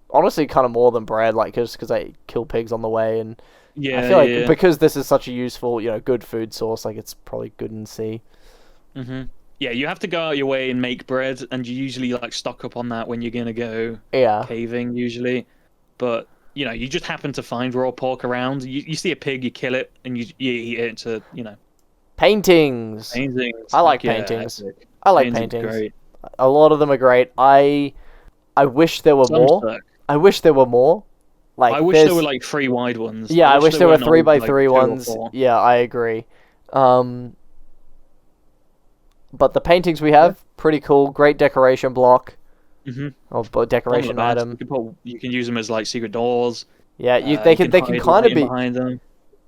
Honestly, kind of more than bread, like just because I kill pigs on the way, and yeah, I feel like because this is such a useful, good food source, like it's probably good in sea. Yeah, you have to go out your way and make bread, and you usually like stock up on that when you're gonna go caving usually. But you just happen to find raw pork around. You see a pig, you kill it, and you eat it to Paintings. I like paintings. I like paintings. Great. A lot of them are great. I wish there were more. Suck. I wish there were more. Like I wish there were like 3 wide ones. Yeah, I wish there were 3x3 ones. Yeah, I agree. But the paintings we have, pretty cool. Great decoration block. Or decoration item. You can use them as like secret doors. Yeah, they can kind of be behind them.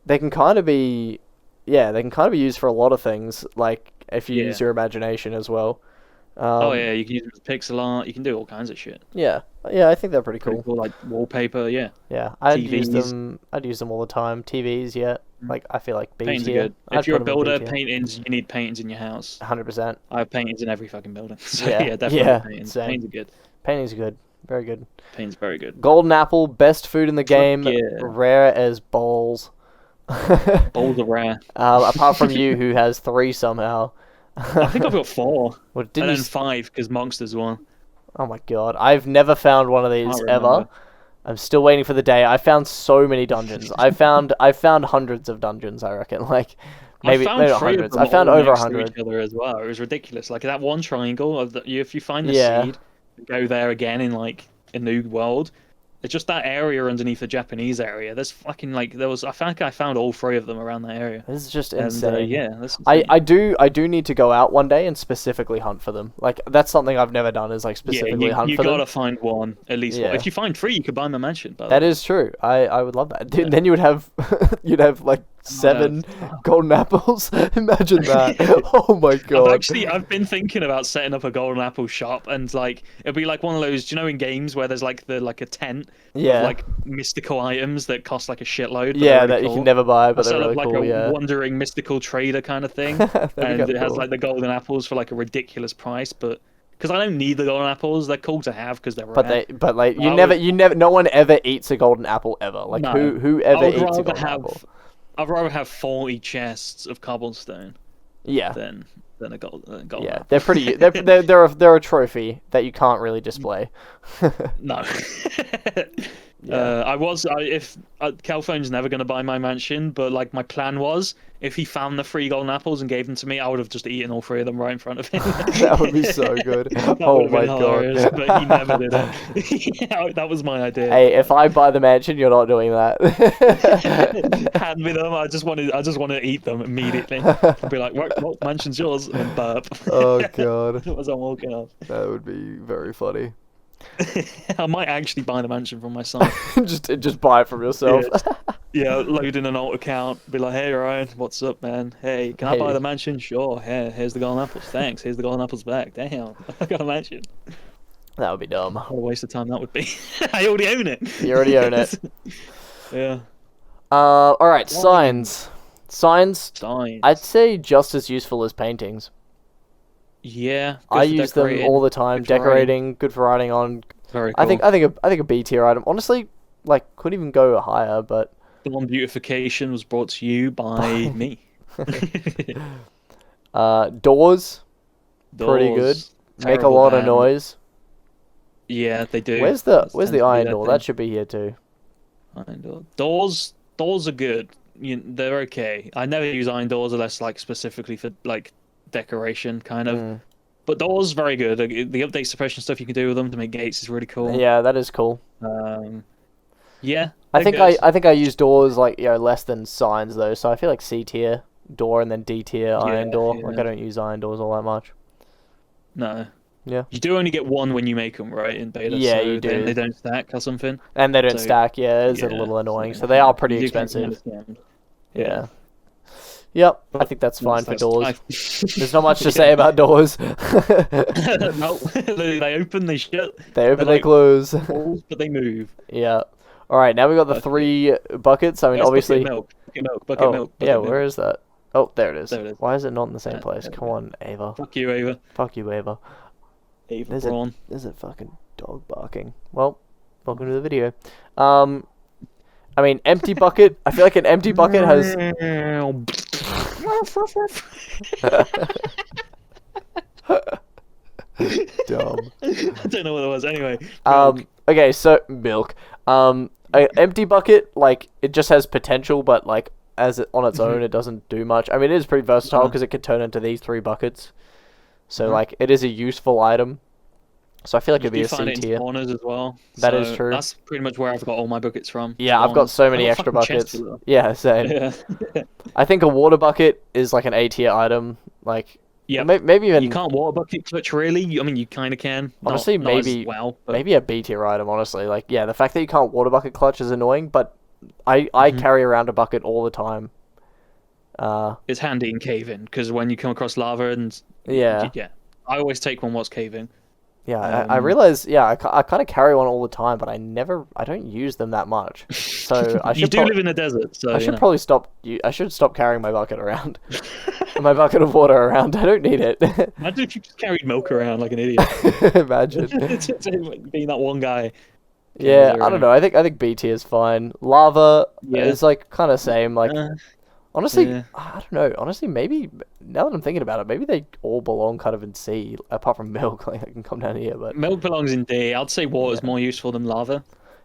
They can kind of be used for a lot of things. Like if you use your imagination as well. You can use them as pixel art. You can do all kinds of shit. Yeah, I think they're pretty cool. Like wallpaper, yeah. Yeah, I'd use them all the time. TVs, yeah. Like I feel like paintings are good. If you're a builder, paintings, you need paintings in your house. 100%. I have paintings in every fucking building. So yeah, definitely paintings. Same. Paintings are good. Paintings are good. Very good. Paintings very good. Golden apple, best food in the game. Yeah. Rare as balls. Balls are rare. Apart from you, who has 3 somehow. I think I've got 4. Well, and then 5 because Monsters won. Oh my god, I've never found one of these ever. I'm still waiting for the day. I found so many dungeons. I found hundreds of dungeons. I reckon, like maybe hundreds. I found over 100 each other as well. It was ridiculous. Like that one triangle of if you find the seed, go there again in like a new world. It's just that area underneath the Japanese area. There's fucking like I think I found all 3 of them around that area. This is just insane. That's insane. I do need to go out one day and specifically hunt for them. Like that's something I've never done is like specifically hunt for them. You gotta find one at least. One. If you find 3, you could buy my mansion. That is true. I would love that. Then you would have like 7 golden apples. Imagine that. Oh my god. I've been thinking about setting up a golden apple shop, and like it'd be like one of those, in games where there's like a tent of like mystical items that cost like a shitload. Yeah, that you can never buy, but they're really like cool. A wandering mystical trader kind of thing, and it has like the golden apples for like a ridiculous price, but. Because I don't need the golden apples, they're cool to have because they're rare. But no one ever eats a golden apple ever. Like who ever eats a golden apple? I'd rather have 40 chests of cobblestone. Yeah. Than a golden. Yeah, they're pretty. They're a trophy that you can't really display. No. If Calphone's never going to buy my mansion, but like my plan was, if he found the 3 golden apples and gave them to me, I would have just eaten all 3 of them right in front of him. That would be so good. Oh my god! But he never did it. That was my idea. Hey, if I buy the mansion, you're not doing that. Hand me them. I just want to eat them immediately. I'd be like, "Well, mansion's yours," and then burp. Oh god! As I'm walking off. That would be very funny. I might actually buy the mansion from my son. just buy it from yourself. Yeah, load in an alt account. Be like, hey Ryan, what's up, man? Hey, can I buy the mansion? Sure. Here's the golden apples. Thanks. Here's the golden apples back. Damn, I got a mansion. That would be dumb. What a waste of time that would be. I already own it. You already own it. Yeah. All right. Signs. I'd say just as useful as paintings. Yeah, I use them all the time. Decorating, good for writing on. Very cool. I think a B tier item. Honestly, like could even go higher, but the one beautification was brought to you by me. Doors, pretty good. Make a lot of noise. Yeah, they do. Where's the iron door? That should be here too. Iron door. Doors are good. They're okay. I never use iron doors unless like specifically for like decoration kind of. But doors very good. The update suppression stuff you can do with them to make gates is really cool. Yeah, that is cool. Yeah. I think I use doors like less than signs though, so I feel like C tier door and then D tier iron door. Like I don't use iron doors all that much. No. Yeah. You do only get one when you make them, right, in beta. Yeah, so you do. They don't stack or something. And they don't So, stack. Yeah, it's a yeah, little annoying. so, So they are pretty you do kind of expensive. understand. Yeah. Yep. I think that's fine for That's doors. There's not much to say about doors. No, they open, they shut. They open, They're they like close. walls, but they move. Yeah. All right. Now we got the Bucket. 3 buckets. I mean, Where's obviously. bucket milk? Bucket milk. Bucket Oh, milk. yeah. Bucket Where milk. is that? Oh, there it is. There it is. Why is it not in the same place? There we Come go. on, Ava. Fuck you, Ava. Fuck you, Ava. Ava There's Braun. There's a fucking dog barking. Well, welcome to the video. I mean, empty bucket. I feel like an empty bucket has. Dumb. I don't know what it was. Anyway. Milk. Okay, so milk. An empty bucket, like, it just has potential, but like on its own, it doesn't do much. I mean, it is pretty versatile because it could turn into these 3 buckets. So like, it is a useful item. So I feel like it'd be a C it in tier. spawners as well. That so is true. That's pretty much where I've got all my buckets from. Yeah, I've got Spawners. so many I've got extra fucking chests buckets. full of Yeah, same. them. Yeah. I think a water bucket is like an A tier item. Like, Yeah. maybe even You can't water bucket clutch really. I mean, you kind of can. honestly, not as maybe well. But maybe a B tier item. Honestly, like, yeah, the fact that you can't water bucket clutch is annoying, but I carry around a bucket all the time. it's handy in caving because when you come across lava and Yeah. I always take one what's caving. Yeah, I realize. Yeah, I kind of carry one all the time, but I don't use them that much. So I should. You do live in a desert, so I should probably stop. I should stop carrying my bucket around. My bucket of water around. I don't need it. Imagine if you just carried milk around like an idiot. Imagine. Being that one guy. Yeah, I don't know. I think B tier is fine. Lava is like kind of same. Like, honestly, I don't know. Honestly, maybe now that I'm thinking about it, maybe they all belong kind of in C, apart from milk. Like, they can come down here, but milk belongs in D. I'd say water's more useful than lava.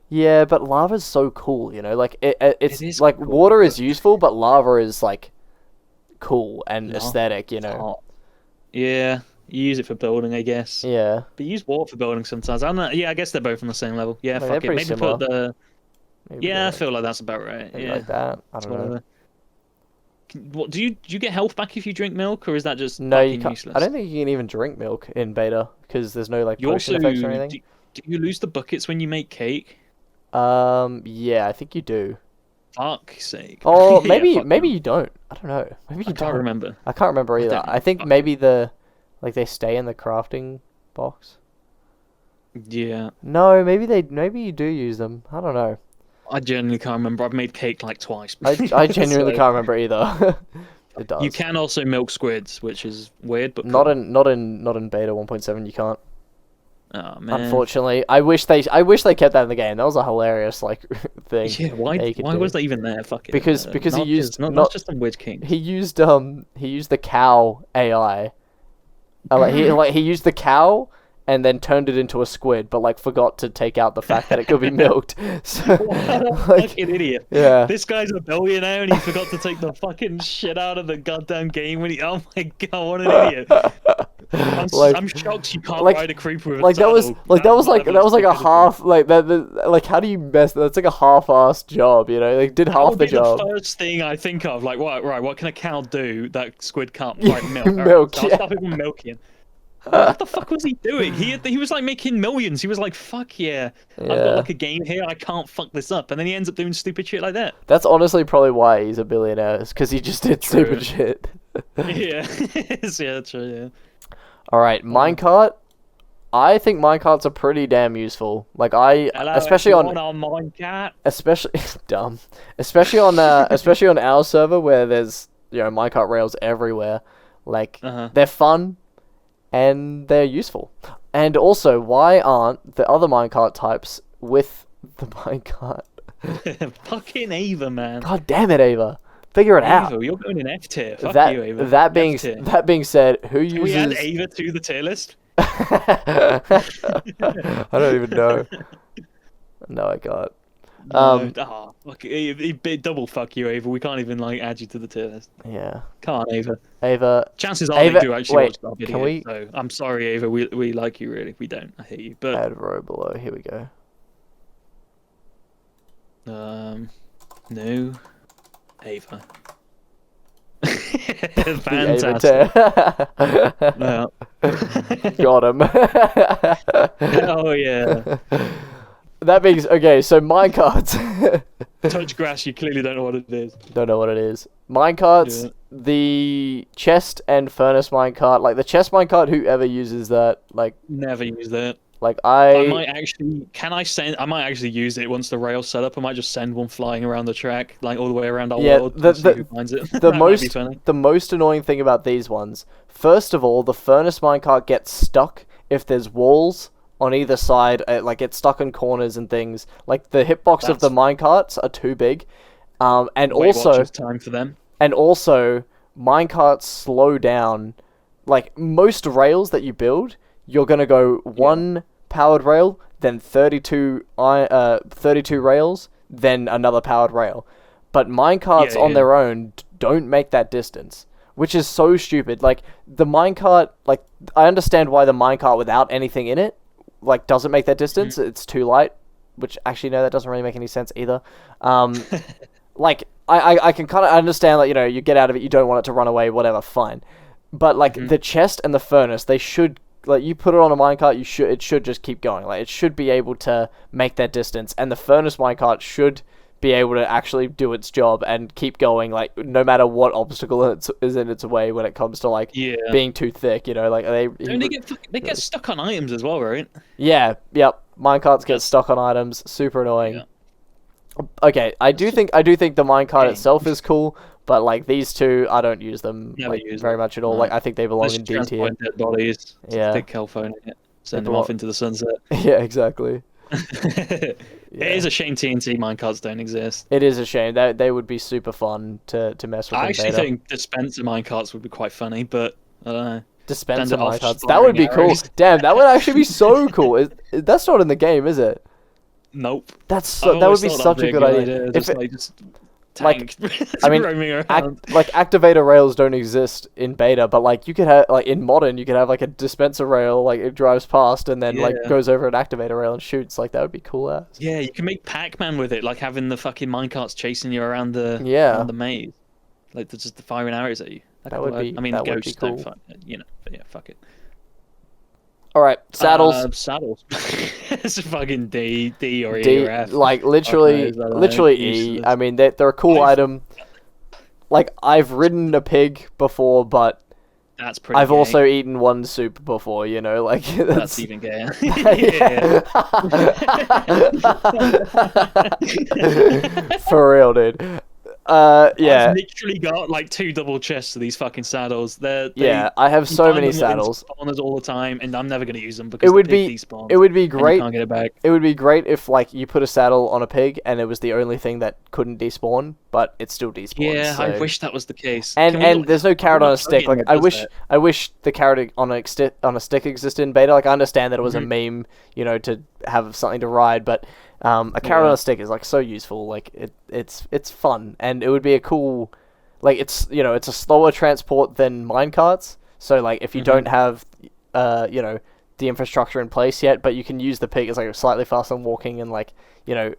yeah, but lava's so cool. You know, like it's is like cool, water is useful, but lava is like cool and aesthetic. You know. Hot. Yeah. You use it for building, I guess. Yeah. But you use water for building sometimes. I don't know. Yeah, I guess they're both on the same level. Yeah, They're fuck it. pretty Maybe similar. put the. Maybe Yeah, I like, feel like that's about right. maybe Yeah. like that. I don't know. Whatever. What do you get health back if you drink milk, or is that just No, you fucking can't. useless? I don't think you can even drink milk in beta because there's no like You potion also effects or anything. do you lose the buckets when you make cake? Yeah, I think you do. Fuck's sake. Oh, Yeah, maybe fuck maybe them. you don't. I don't know. Maybe you I don't. can't remember. I can't remember either. don't know. I think Fuck maybe like they stay in the crafting box. Yeah, No, maybe you do use them. I don't know. I genuinely can't remember. I've made cake like twice. I genuinely So, can't remember either. It does. You can also milk squids, which is weird, but Not cool. in beta 1.7. You can't. Oh man. Unfortunately, I wish they kept that in the game. That was a hilarious like thing. Yeah, why that you could do. was that even there? Fuck it. Because he Not used just, not just some weird king. he used the cow AI. He used the cow and then turned it into a squid, but like forgot to take out the fact that it could be milked. So, What a like, fucking idiot. yeah. This guy's a billionaire and he forgot to take the fucking shit out of the goddamn game when he. Oh my god, what an idiot. I'm shocked you can't ride a creeper with like a saddle. that was like a half like like how do you mess that's like a half-assed job, you know? Like did That half would the be job. the first thing I think of. Like, what can a cow do that squid can't? Yeah, Like milk. milk, I'll yeah. stop it from milking. What the fuck was he doing? He was like making millions. He was like, fuck yeah. I've got Yeah. like a game here. I can't fuck this up. And then he ends up doing stupid shit like that. That's honestly probably why he's a billionaire, is because he just did stupid shit. Yeah. Yeah, true, yeah. Alright, minecart. I think minecarts are pretty damn useful. Like Hello, especially on minecart. especially dumb. Especially on our server where there's, you know, minecart rails everywhere. Like they're fun and they're useful. And also, why aren't the other minecart types with the minecart? Fucking Ava, man. God damn it, Ava. Figure it out. Ava, you're going in F tier. Fuck That you, Ava. that being F tier. that being said, who Can we add uses Ava to the tier list? I don't even know. No, I can't. Double fuck you, Ava. We can't even like add you to the tier list. Yeah. Come on, Ava. Ava. Chances are Ava, they do actually wait, watch that video. can we So I'm sorry, Ava. We like you really. We don't. I hate you. But add row below? Here we go. no, Ava. Fantastic. Yeah. Got him. Oh yeah. That means okay. So minecarts. Touch grass. You clearly don't know what it is. Don't know what it is. Minecarts. Yeah. The chest and furnace minecart. Like the chest minecart. Whoever uses that. Like Never use that. Like I might actually. I might actually use it once the rail's set up. I might just send one flying around the track, like all the way around our world. And see who finds it. The most annoying thing about these ones. First of all, the furnace minecart gets stuck if there's walls on either side. Like it's stuck in corners and things. Like the hitbox of the minecarts are too big. And Weight also Watchers time for them. And also minecarts slow down. Like most rails that you build, you're gonna go one powered rail, then 32 rails, then another powered rail. But minecarts on their own don't make that distance, which is so stupid. Like the minecart, like I understand why the minecart without anything in it, like doesn't make that distance. It's too light, which actually no, that doesn't really make any sense either. Like I can kind of understand, like, you know, you get out of it, you don't want it to run away, whatever, fine. But like the chest and the furnace, they should. Like, you put it on a minecart, it should just keep going. Like, it should be able to make that distance. And the furnace minecart should be able to actually do its job and keep going, like, no matter what obstacle is in its way when it comes to, like, being too thick, you know? Like, they get stuck on items as well, right? Yeah, yep. Minecarts get stuck on items. Super annoying. Yeah. Okay, I do think the minecart itself is cool, but like these two, I don't use them very much at all. No. Like I think they belong in D tier. Dead bodies. Big Kelphone in it. Send them off into the sunset. Yeah, exactly. It is a shame TNT minecarts don't exist. It is a shame. They would be super fun to mess with. I actually think dispenser minecarts would be quite funny, but I don't know. Dispenser minecarts. That would be cool. Damn, that would actually be so cool. That's not in the game, is it? Nope. That would be such a good idea. Tank. I mean, like activator rails don't exist in beta, but like you could have, like in modern, you could have like a dispenser rail, like it drives past and then like goes over an activator rail and shoots. Like that would be cool as. Yeah, you can make Pac-Man with it, like having the fucking minecarts chasing you around the maze, like just the firing arrows at you. That would be. I mean, that ghosts would be cool. Don't, you know, but yeah, fuck it. All right, saddles. Saddles. It's fucking D or E or F. Like literally E. I mean, they're a cool item. Like I've ridden a pig before, but that's pretty. I've also eaten one soup before. You know, like that's even gay. For real, dude. I've literally got like 2 double chests of these fucking saddles. I have so many saddles. Spawners all the time, and I'm never gonna use them because it would be great. Can't get it back. It would be great if like you put a saddle on a pig and it was the only thing that couldn't despawn, but it still despawns. Yeah, so. I wish that was the case. And there's no carrot on a stick. Like I wish the carrot on a stick existed in beta. Like I understand that it was a meme, you know, to have something to ride, but. A carrot on a stick is like so useful. Like it's fun, and it would be a cool, like it's a slower transport than minecarts. So like if you don't have the infrastructure in place yet, but you can use the pig as like slightly faster than walking and like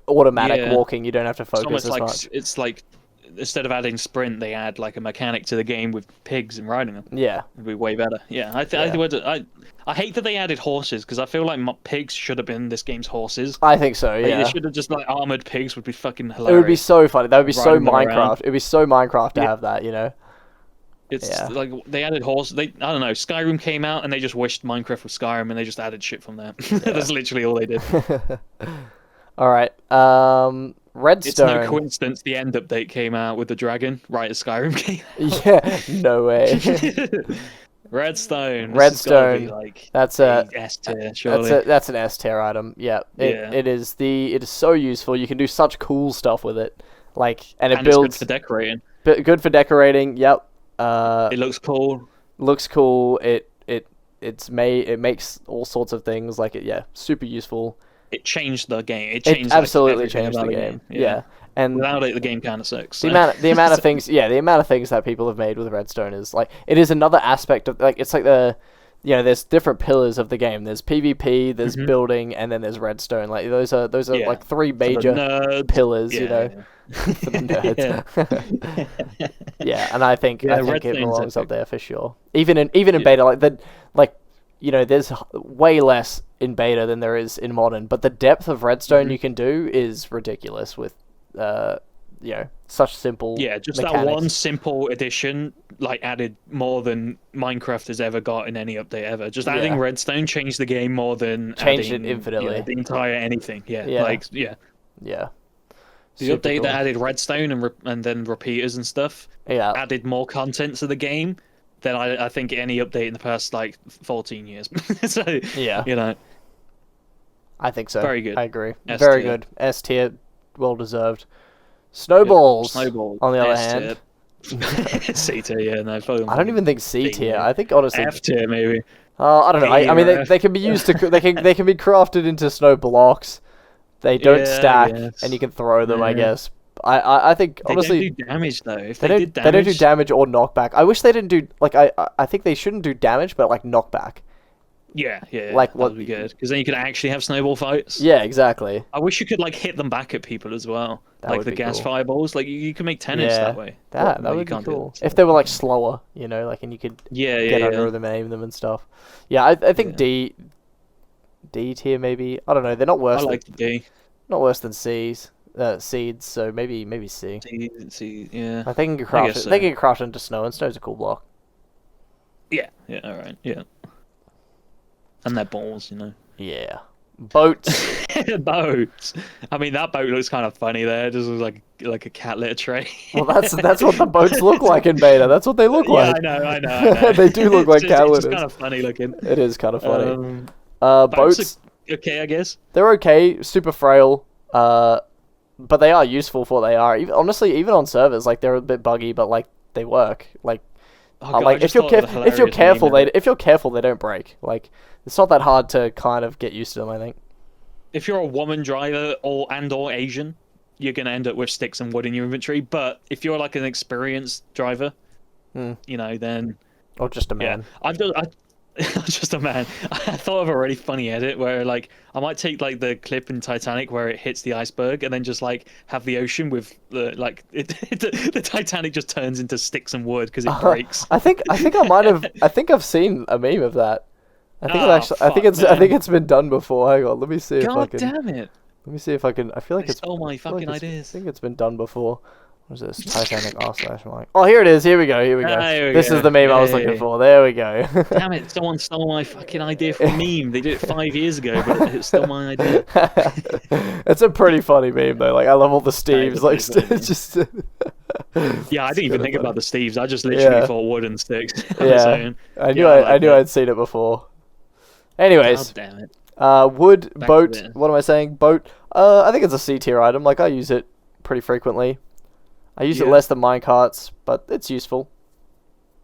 automatic walking. You don't have to focus as much. It's like instead of adding sprint, they add like a mechanic to the game with pigs and riding them. Yeah, it'd be way better. Yeah, I hate that they added horses because I feel like pigs should have been this game's horses. I think so. Yeah, they should have just like armored pigs. Would be fucking hilarious. It would be so funny. That would be so Minecraft. It'd be so Minecraft to have that. You know. It's like they added horses. I don't know. Skyrim came out and they just wished Minecraft was Skyrim and they just added shit from there. That's literally all they did. All right. Redstone. It's no coincidence the end update came out with the dragon right as Skyrim came out. Yeah, no way. Redstone. Redstone. Like that's a S tier, surely. That's an S tier item. Yeah. It is so useful. You can do such cool stuff with it. Like and builds. It's good for decorating. Good for decorating. Yep. It looks cool. Looks cool. It makes all sorts of things. Like super useful. It changed the game. It absolutely changed the game. Yeah. And without it, the game kind of sucks. The amount of things, the amount of things that people have made with Redstone is like it is another aspect of like it's like there's different pillars of the game. There's PvP, there's building, and then there's Redstone. Like those are like 3 major pillars, For the nerds. Yeah, and I think it Redstone's belongs up epic. there for sure. Even in beta, there's way less in beta than there is in modern, but the depth of redstone you can do is ridiculous with such simple Just mechanics. that one simple addition added more than Minecraft has ever got in any update ever. Just adding redstone changed the game more than changed adding it infinitely. the entire anything. Yeah. The update that added redstone and then repeaters and stuff added more content to the game than I think any update in the past 14 years. So I think so. Very good. I agree. S Very tier. good. S tier, well deserved. Snowballs. Snowballs. On the other S hand, tier. C tier. No, I don't even think C tier. I think honestly F tier maybe. I don't know. I mean, they can be used to they can be crafted into snow blocks. They don't stack, and you can throw them. I guess. I think honestly they don't do damage though. If they did don't do damage, damage or knockback. I wish they didn't do I think they shouldn't do damage, but knockback. Yeah. What would be good because then you could actually have snowball fights. Yeah, exactly. I wish you could hit them back at people as well, That would the be gas cool. fireballs. You could make tennis that way. That would be cool. If they were slower, and you could get under them and aim them and stuff. Yeah, I think D tier maybe. I don't know. They're not worse. I like the D. Not worse than seeds, so maybe C. C, yeah. I think you can craft it. so. They can craft into snow, and snow's a cool block. Yeah, all right, yeah. And their balls, Yeah. Boats. Boats. I mean, that boat looks kind of funny there. It just looks like a cat litter tray. Well, that's what the boats look like in beta. That's what they look like. Yeah, I know. They do look like cat litters. It's kind of funny looking. It is kind of funny. Boats are okay, I guess. They're okay. Super frail. But they are useful for what they are. Honestly, even on servers, they're a bit buggy, but they work. If you're careful, they don't break. It's not that hard to kind of get used to them, I think. If you're a woman driver or Asian, you're gonna end up with sticks and wood in your inventory. But if you're an experienced driver, then or just a man. Yeah, I'm just a man. I thought of a really funny edit where I might take the clip in Titanic where it hits the iceberg and then just have the ocean with the Titanic just turns into sticks and wood because it breaks. I think I've seen a meme of that. I think it's been done before. Hang on, let me see if I can. God damn it! Let me see if I can. I feel like it's stole my fucking ideas. I think it's been done before. What is this? Titanic r/Mike. Oh, here it is. Here we go. This is the meme I was looking for. There we go. Damn it! Someone stole my fucking idea for a meme. They did it 5 years ago, but it's still my idea. It's a pretty funny meme though. I love all the Steves. Just. Yeah, I didn't even think about the Steves. I just literally thought wood and sticks. Yeah, I knew I'd seen it before. Anyways, God damn it. Wood, boat. What am I saying? Boat. I think it's a C tier item. I use it pretty frequently. I use it less than minecarts, but it's useful.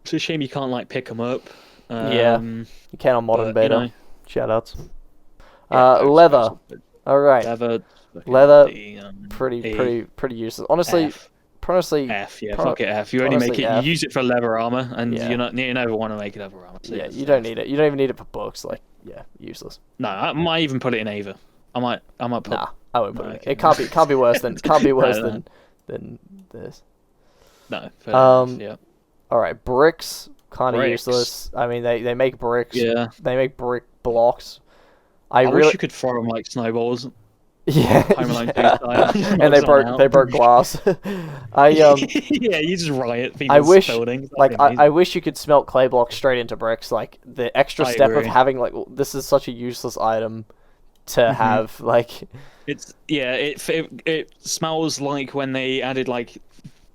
It's a shame you can't pick them up. You can on modern beta. Shoutouts. Yeah, leather. All right. Leather. Pretty useless. Honestly. F. F. Yeah. Fuck it. F. You only make it. You use it for leather armor, and you never want to make it leather armor. So you don't need it. You don't even need it for books. Useless. No, I might even put it in Ava. I might put. Nah, I won't put it. It can't be worse than than this. No. Yeah. All right, bricks kind of useless. I mean, they make bricks. Yeah. They make brick blocks. I wish you could throw them like snowballs. Yeah. And they broke glass. Yeah, you just riot people's buildings. I wish you could smelt clay blocks straight into bricks. The extra step of having this is such a useless item to have. It smells like when they added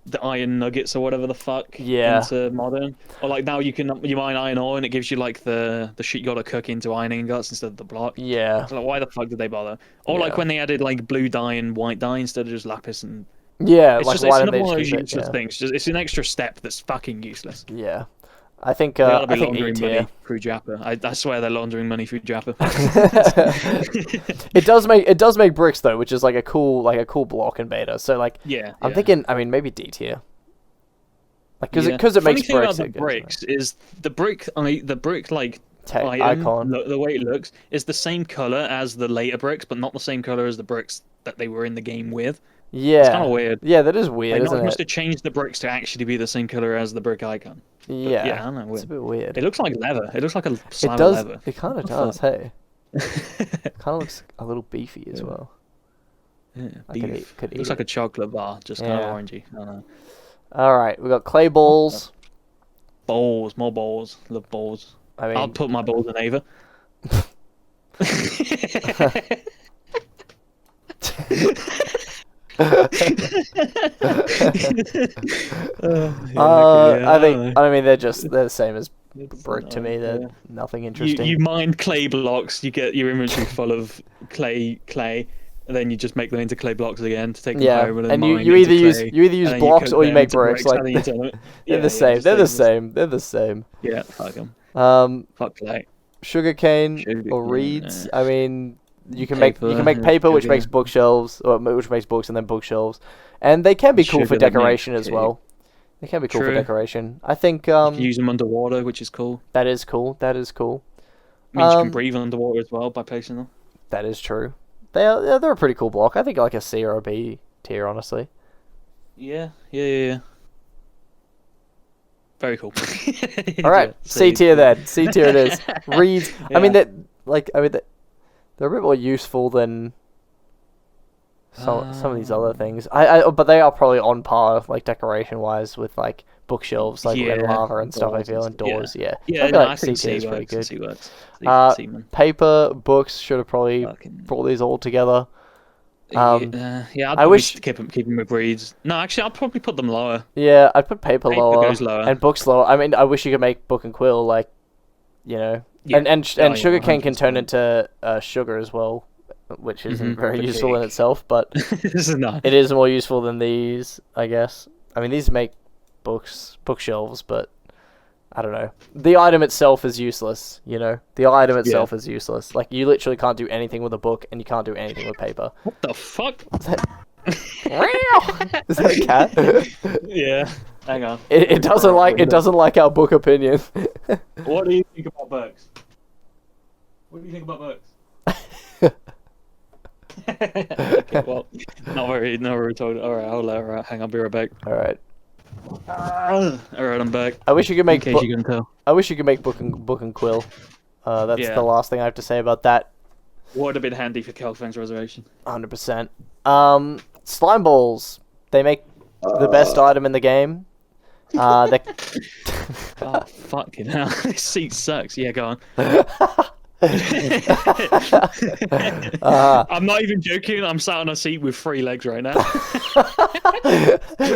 the iron nuggets or whatever the fuck into modern, or now you mine iron ore and it gives you the shit you gotta cook into iron ingots instead of the block. So, why the fuck did they bother? Or when they added blue dye and white dye instead of just lapis and it's another one of those useless things. It's an extra step that's fucking useless. Yeah. I think laundering money through Jappa. I swear they're laundering money through Jappa. It does make bricks though, which is a cool block in beta. So I'm thinking, I mean, maybe D tier. Because it makes bricks. Funny thing about the bricks is the brick icon. The way it looks is the same color as the later bricks, but not the same color as the bricks that they were in the game with. Yeah. It's kind of weird. Yeah, that is weird, Like, isn't Notch must it? have changed the bricks to actually be the same color as the brick icon. But, Yeah. yeah, I don't know. It's a Weird. bit weird. It looks like leather. It looks like a It slab does. of leather. It kind of What the does. fuck? Hey, it kind of looks a little beefy as Yeah. well. Yeah, I beef. could eat Looks it. like a chocolate bar, just kind Yeah. of orangey. I don't know. All right, we got clay balls. Balls, more balls. Love balls. I I'll mean, put my balls in Ava. I mean, they're the same as It's brick to me. annoying, They're yeah. nothing You interesting. mine clay blocks, you get your inventory full of clay, and then you just make them into clay blocks again to take them Yeah, home and then and mine you into either clay, use and then blocks cook or you them make into bricks. Like and then you turn them. they're Yeah, the same. just They're the take them. same. They're the same. Yeah, fuck them. Um, Fuck clay. sugarcane or Sugarcane, reeds. yeah. I mean, you can Paper, make paper, which sugar. makes bookshelves, or which makes books and then bookshelves, and they can be cool for Sugar that decoration makes as well. They can be cool for True. decoration. I think You can use them underwater, which is cool. that is cool. That is cool. Means you can breathe underwater as well by placing them. That is true. They're a pretty cool block. I think like a C or a B tier, honestly. Yeah. Very cool. All right, Yeah, C tier then. C tier it is. Reeds. I mean Yeah. they're a bit more useful than some of these other things. But they are probably on par like decoration wise with like bookshelves like Yeah, and lava and stuff. I doors feel and and doors. Yeah. Yeah, I feel no, like I think C tier is C pretty works. good. C works. C, man. Paper, books should have probably Fucking. brought these all together. Yeah, I'd I probably wish- keep them with breeds. No, actually, I'll probably put them lower. Yeah, I'd put paper Paper lower goes lower. and books lower. I mean, I wish you could make book and quill like, Yeah. and Oh, yeah, sugarcane can turn 100%. into sugar as well, which isn't Mhm, very the useful in cake. itself, but This is not. it is more useful than these, I guess. I mean, these make bookshelves, but I don't know. The item itself is useless, The item itself is useless. Like, you literally can't do anything with a book, and you can't do anything with paper. What the fuck? Is that a cat? Yeah. Hang on. It doesn't like our book opinion. What do you think about books? What do you think about books? Okay, well, not very told. All right, I'll let her out. Hang on, I'll be right back. All right. All right, I'm back. I wish you could In make case you can tell. I wish you could make book and quill. That's Yeah. the last thing I have to say about that. Would have been handy for Kelfang's reservation. 100%. Slime balls. They make the best item in the game. They Oh, fucking hell. This seat sucks. Yeah, go on. I'm not even joking. I'm sat on a seat with 3 legs right now.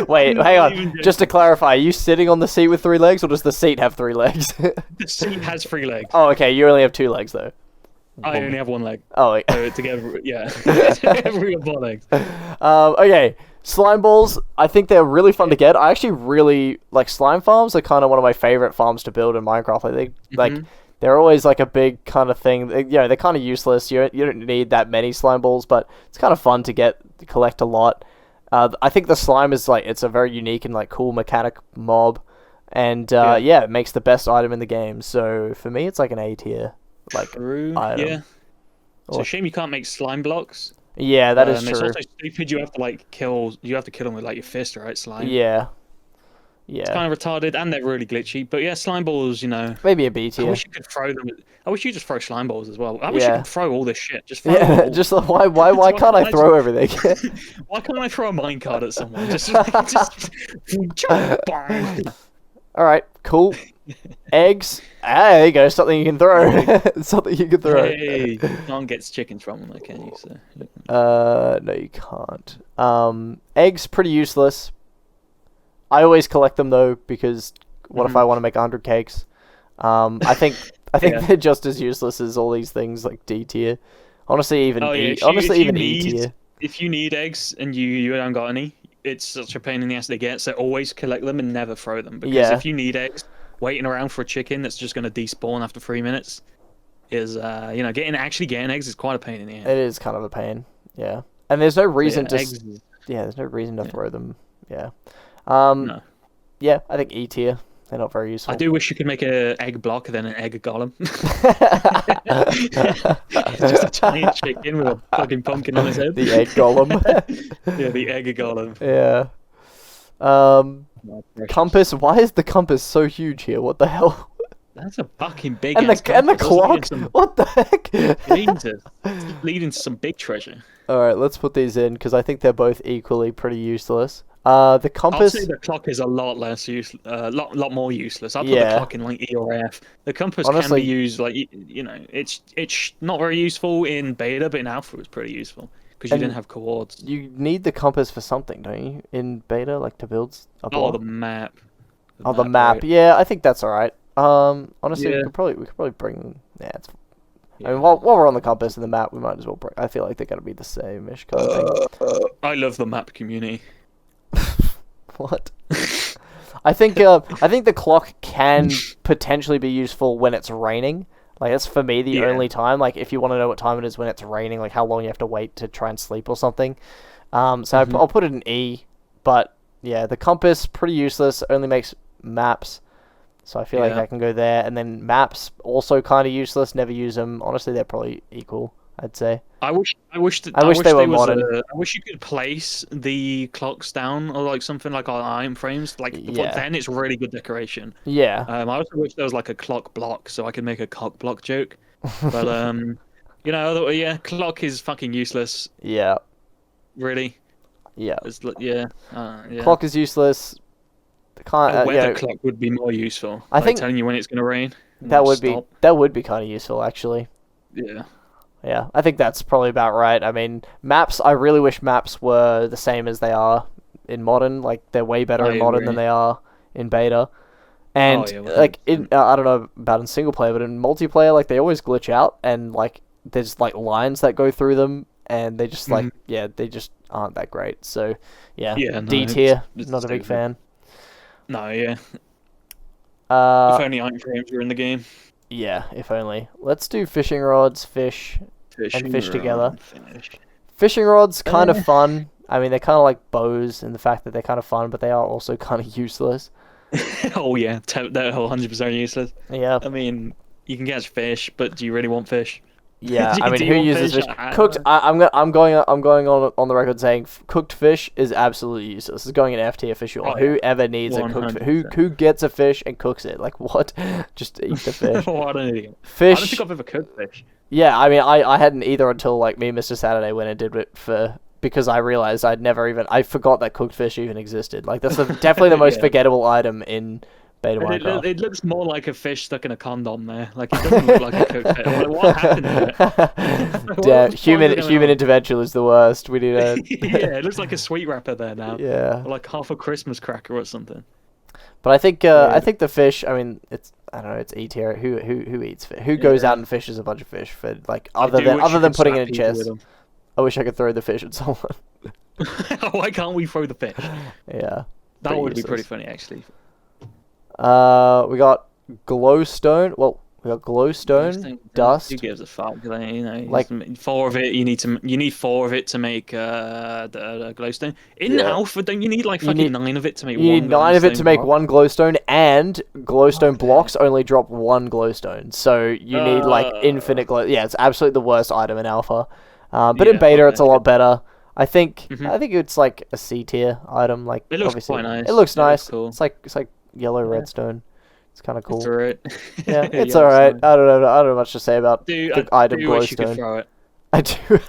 Wait, I'm hang not on. even Just to clarify, are you sitting on the seat with 3 legs, or does the seat have 3 legs? The seat has 3 legs. Oh, okay. You only have 2 legs though. I only have 1 leg. Oh, wait. So together, yeah. Together we have 4 legs. Okay. Slime balls, I think they're really fun to get. I actually really like slime farms. Are kind of one of my favorite farms to build in Minecraft. They're always like a big kind of thing. They're kind of useless. You don't need that many slime balls, but it's kind of fun to collect a lot. I think the slime is it's a very unique and cool mechanic mob, and it makes the best item in the game. So for me, it's like an A tier. True. item. Yeah. It's a shame you can't make slime blocks. Yeah, that is true. It's also stupid. You have to kill. You have to kill them with your fist, right? Slime. Yeah. It's kind of retarded, and they're really glitchy. But yeah, slime balls. Maybe a B I tier. wish you could throw them. I wish you just throw slime balls as well. I wish you Yeah. could throw all this shit. Just throw Yeah, all. just why can't I throw everything? Why can't I throw a minecart at someone? Just All right, cool. Eggs. There you go. Something you can throw. Something you can throw. Hey, no one gets chickens from them, though, can you? So. No, you can't. Eggs pretty useless. I always collect them though because what if I want to make 100 cakes? I think they're just as useless as all these things like D tier. Honestly, even E tier. If you need eggs and you haven't got any, it's such a pain in the ass to get. So always collect them and never throw them. Because if you need eggs, waiting around for a chicken that's just going to despawn after 3 minutes is getting eggs is quite a pain in the ass. It is kind of a pain. Yeah, and there's no reason there's no reason to throw them. Yeah. No. Yeah, I think E tier. They're not very useful. I do wish you could make an egg block and then an egg golem. It's just a giant chicken with a fucking pumpkin on his head. The egg golem. Yeah, the egg golem. Yeah. Compass. Why is the compass so huge here? What the hell? That's a fucking big. And the clock. What the heck? Jesus, leading to some big treasure. All right, let's put these in because I think they're both equally pretty useless. The compass. I'd say the clock is a lot less lot more useless. I'll put the clock in like E or F. The compass Honestly, can be used like it's not very useful in beta, but in alpha it's pretty useful because you didn't have coords. You need the compass for something, don't you? In beta, like to build a block. Oh, the map. The map. Right? Yeah, I think that's all right. Honestly, Yeah. we could probably bring. Yeah, it's. I mean, while we're on the compass and the map, we might as well bring. I feel like they're gonna be the same-ish kind of thing. I love the map community. What? I think the clock can potentially be useful when it's raining. Like that's for me the only time. Like if you want to know what time it is when it's raining, like how long you have to wait to try and sleep or something. I'll put it in E. But yeah, the compass pretty useless. Only makes maps. So I feel like I can go there. And then maps also kind of useless. Never use them. Honestly, they're probably equal. I'd say. I wish they were modern. I wish you could place the clocks down or like something like on iron frames. Like then it's really good decoration. Yeah. I also wish there was like a clock block so I could make a cock block joke. But clock is fucking useless. Yeah. Really. Yeah. Clock is useless. A weather clock would be more useful. I think telling you when it's gonna rain. That would be kind of useful actually. Yeah. Yeah, I think that's probably about right. I mean, maps, I really wish maps were the same as they are in modern. Like, they're way better in modern than they are in beta. And, I don't know about in single player, but in multiplayer, like, they always glitch out, and, like, there's, like, lines that go through them, and they just, they just aren't that great. So, D tier, not a big fan. No, yeah. If only iron frames were in the game. Yeah, if only. Let's do fishing rods, fish together. Fishing rods, kind of fun. I mean, they're kind of like bows in the fact that they're kind of fun, but they are also kind of useless. Oh, yeah. They're 100% useless. Yeah. I mean, you can catch fish, but do you really want fish? Yeah, I mean, who uses fish? Cooked. I'm going on the record saying cooked fish is absolutely useless. It's going in F tier for sure. Oh, whoever needs 100%. A cooked fish, who gets a fish and cooks it? Like what? Just eat the fish. What an idiot. Fish. I don't think I've ever cooked fish. Yeah, I mean, I hadn't either until like me and Mr. Saturday went and did it because I realized I forgot that cooked fish even existed. Like that's definitely the most forgettable item in beta Minecraft. It looks more like a fish stuck in a condom there. Like it doesn't look like a cooked fish. Like, what happened to it? Yeah, human intervention is the worst. We need a yeah, it looks like a sweet wrapper there now. Yeah. Or like half a Christmas cracker or something. But I think the fish. I mean, I don't know. It's E tier. Who eats fish? Who goes out and fishes a bunch of fish for like other than putting it in a chest? I wish I could throw the fish at someone. Why can't we throw the fish? Yeah. That would be pretty funny actually. We got glowstone. Well, we got glowstone, dust. Who gives a fuck? Like 4 of it. You need 4 of it to make the glowstone. In alpha, don't you need like fucking 9 of it to make? You need 9 of it to make 1 glowstone, and glowstone blocks only drop 1 glowstone. So you need like infinite glow. Yeah, it's absolutely the worst item in alpha. But in beta, it's a lot better. I think it's like a C tier item. Like it looks quite nice. It looks nice. Cool. It's like yellow redstone. It's kind of cool. It's alright. Yeah, it's alright. I don't know much to say about the item glowstone. Wish you could throw it. I do.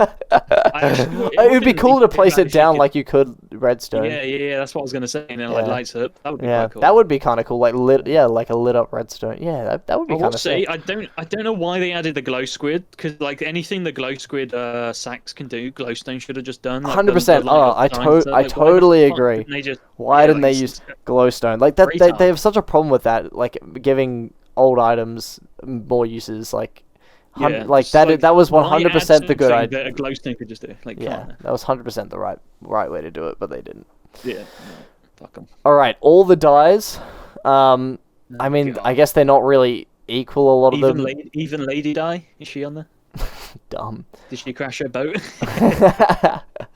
It would be cool to place it down like you could redstone. Yeah, that's what I was gonna say. And then like lights up. That would be quite cool. That would be kind of cool. Like like a lit up redstone. Yeah, that would be kind of sick. I don't know why they added the glow squid because like anything the glow squid sacks can do, glowstone should have just done. 100%. I totally agree. Why didn't they use glowstone? Like that, they have such a problem with that. Like giving old items more uses. Like. That was 100% the good idea. A glowstone could just do. Like, that was 100% the right way to do it, but they didn't. Yeah, fuck them. All right, all the dyes. I mean, I guess they're not really equal. A lot of them. Even Lady Di, is she on there? Dumb. Did she crash her boat?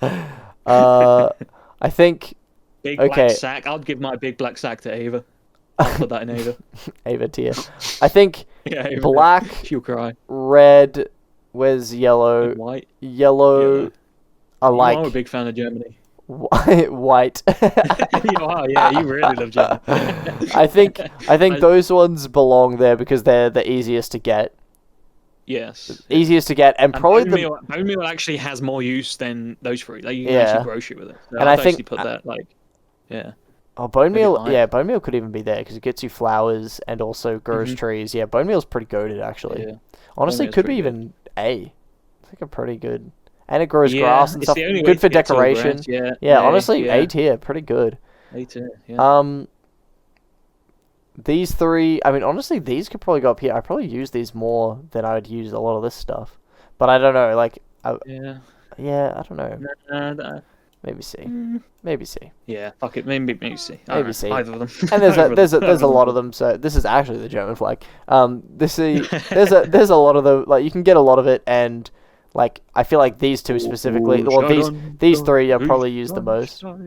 I think. Big black sack. I'd give my big black sack to Ava. I'll put that in Ava. Ava tier. I think Yeah, Ava. black, She'll cry. red, where's yellow? And white. Yellow. I I'm a like big fan of Germany. white. Wow, yeah, you really love Germany. I think those ones belong there because they're the easiest to get. Yes. Easiest to get, and probably bone meal actually has more use than those fruit. Like you can Yeah. actually grow shit with it. So And I'd I think- actually put that like, yeah. Oh, bone Maybe meal. high. Yeah, bone meal could even be there because it gets you flowers and also grows trees. Yeah, bone meal's pretty goated actually. Yeah. Honestly, meal's could be pretty even A. I think a pretty good, and it grows Yeah, grass and it's stuff. the only way Good for to get tall decoration. grass, yeah. Yeah, A, honestly, yeah. A tier, pretty good. A tier, yeah. These three. I mean, honestly, these could probably go up here. I probably use these more than I would use a lot of this stuff. But I don't know. Like, Yeah. I don't know. Nah. Maybe C. Maybe C. Yeah, fuck it. Maybe C. Maybe C. Either of them. And there's a lot of them. So this is actually the German flag. There's a lot of them. Like you can get a lot of it, and like I feel like these two specifically. Well, these three are probably used the most. Why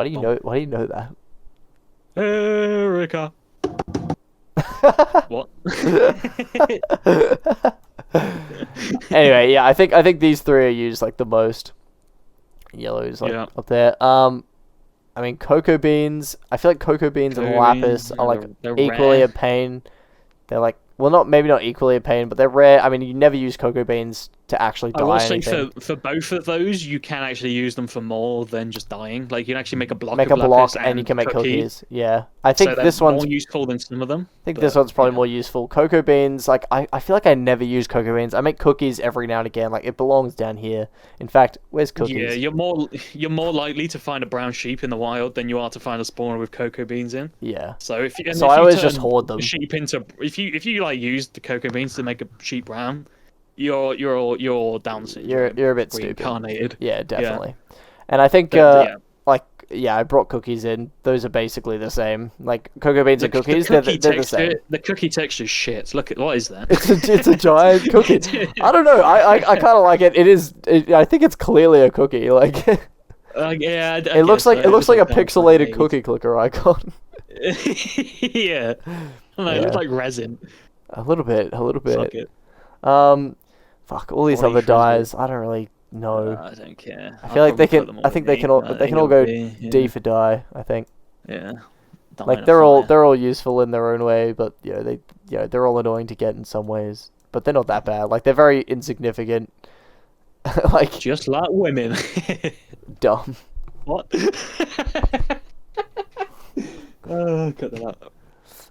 do you know that? Erica. What? Anyway, yeah, I think these three are used like the most. Yellow's like up there. I mean, cocoa beans. I feel like cocoa beans and lapis are like they're equally rare. a pain. They're like, well, maybe not equally a pain, but they're rare. I mean, you never use cocoa beans to actually dye I will anything. say for both of those, you can actually use them for more than just dyeing. Like you can actually make a block. Make of a block, lapis and you can make cookies. cookies. Yeah, I think So this they're one's more useful than some of them. I think this one's probably more useful. Cocoa beans, like I feel like I never use cocoa beans. I make cookies every now and again. Like it belongs down here. In fact, where's cookies? Yeah, you're more likely to find a brown sheep in the wild than you are to find a spawner with cocoa beans in. Yeah. So if I always just turn hoard them. sheep into if you like use the cocoa beans to make a sheep brown, you're down syndrome. You're a bit stupid. Reincarnated. Yeah, definitely. And I think I brought cookies in. Those are basically the same. Like cocoa beans and cookies, they're the same. The cookie texture's shit. Look at what is that? It's a giant cookie. I don't know. I kind of like it. I think it's clearly a cookie. Like yeah, it looks like a pixelated cookie clicker icon. Yeah. I don't know, it looks like resin. A little bit. Fuck it. Fuck all these other dyes. I don't really know. I don't care. I feel like they can. I think they can all go D for dye. I think. Yeah. Like they're all useful in their own way, but they're all annoying to get in some ways. But they're not that bad. Like they're very insignificant. Like just like women. Dumb. What? Cut that out.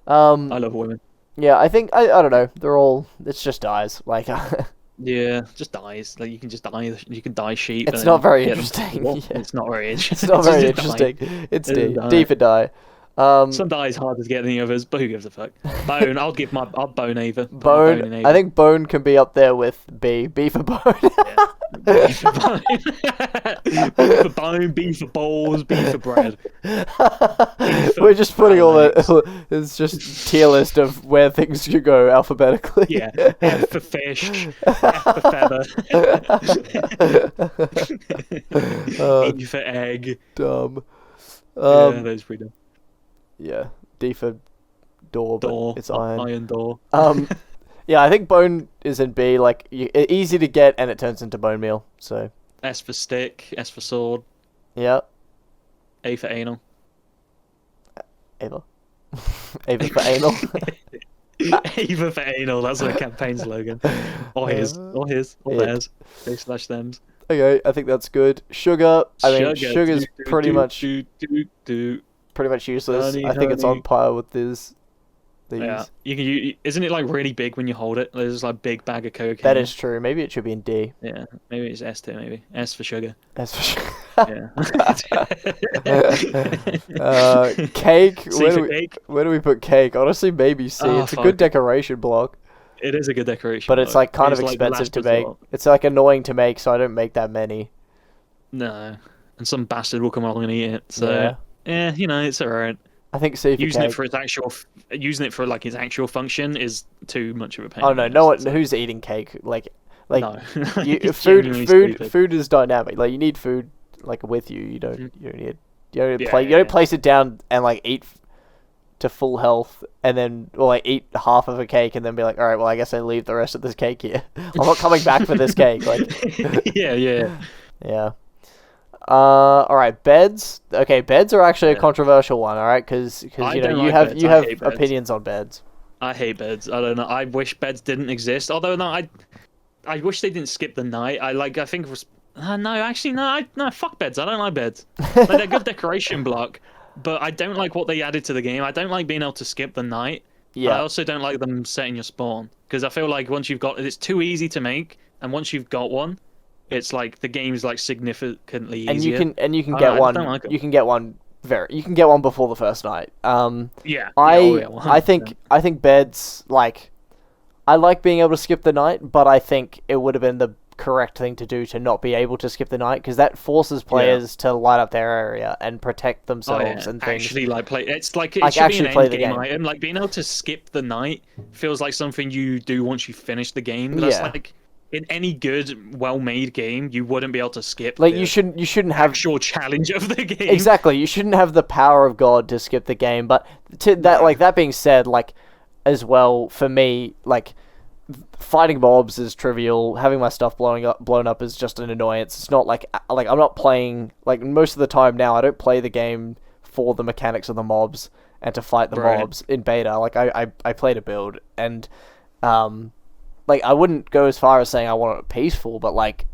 I love women. Yeah, I think I don't know. They're all. It's just dyes. Like. Yeah, just dyes. Like you can just dye. You can dye sheep. It's not very interesting. Yeah. It's not very interesting. It's not very interesting. It's D for dye. Some dye is harder to get than the others, but who gives a fuck? Bone. I'll bone Ava. Bone. I think bone can be up there with B. B for bone. B for bone. B for bone. B for balls. B for bread. We're just putting all the. It's just tier list of where things should go alphabetically. Yeah. F for fish. F for feather. E for egg. Dumb. Yeah, that's pretty dumb. Yeah, D for door, but it's iron. Iron door. Yeah, I think bone is in B. Like easy to get, and it turns into bone meal. So S for stick. S for sword. Yeah. A for anal. Ava. Ava for anal. Ava for anal. That's a campaign slogan. Or his. Or theirs. They/thems. Okay, I think that's good. Sugar. I mean, sugar's pretty much useless. I think it's on par with these. Yeah, you can. Isn't it like really big when you hold it? There's like big bag of cocaine. That is true. Maybe it should be in D. Yeah, maybe it's S too. Maybe S for sugar. S for sugar. Yeah. Cake. Cake. Where do we put cake? Honestly, maybe C. It's a good decoration block. It is a good decoration. But it's like kind of expensive to make. It's like annoying to make, so I don't make that many. No, and some bastard will come along and eat it. So yeah, it's alright. I think C for using cake. it for its actual function is too much of a pain. Oh no one who's eating cake like no. food is dynamic. Like you need food like with you. You don't need You Yeah, don't place it down and like eat to full health and then or like eat half of a cake and then be like, all right, well I guess I leave the rest of this cake here. I'm not coming back for this cake. Like, yeah. yeah. All right, beds. Okay, beds are actually a controversial one. All right, because you know you have opinions on beds. I hate beds. I don't know. I wish beds didn't exist. Although no, I wish they didn't skip the night. I think it was no, actually no. Fuck beds. I don't like beds. Like they're a good decoration block, but I don't like what they added to the game. I don't like being able to skip the night. Yeah. I also don't like them setting your spawn because I feel like once you've got it's too easy to make, and once you've got one, it's like the game's like significantly easier. And you can get one. You can get one before the first night. Yeah. I think beds like I like being able to skip the night, but I think it would have been the correct thing to do to not be able to skip the night because that forces players to light up their area and protect themselves and things. Actually, like play. It's like it should be an end game item. Like being able to skip the night feels like something you do once you finish the game. That's like in any good, well-made game, you wouldn't be able to skip. Like you shouldn't have actual challenge of the game. Exactly, you shouldn't have the power of God to skip the game. But that being said, like as well for me, like. Fighting mobs is trivial. Having my stuff blown up is just an annoyance. It's not like I'm not playing like most of the time now. I don't play the game for the mechanics of the mobs and to fight the mobs in beta. Like I play to build and like I wouldn't go as far as saying I want it peaceful, but like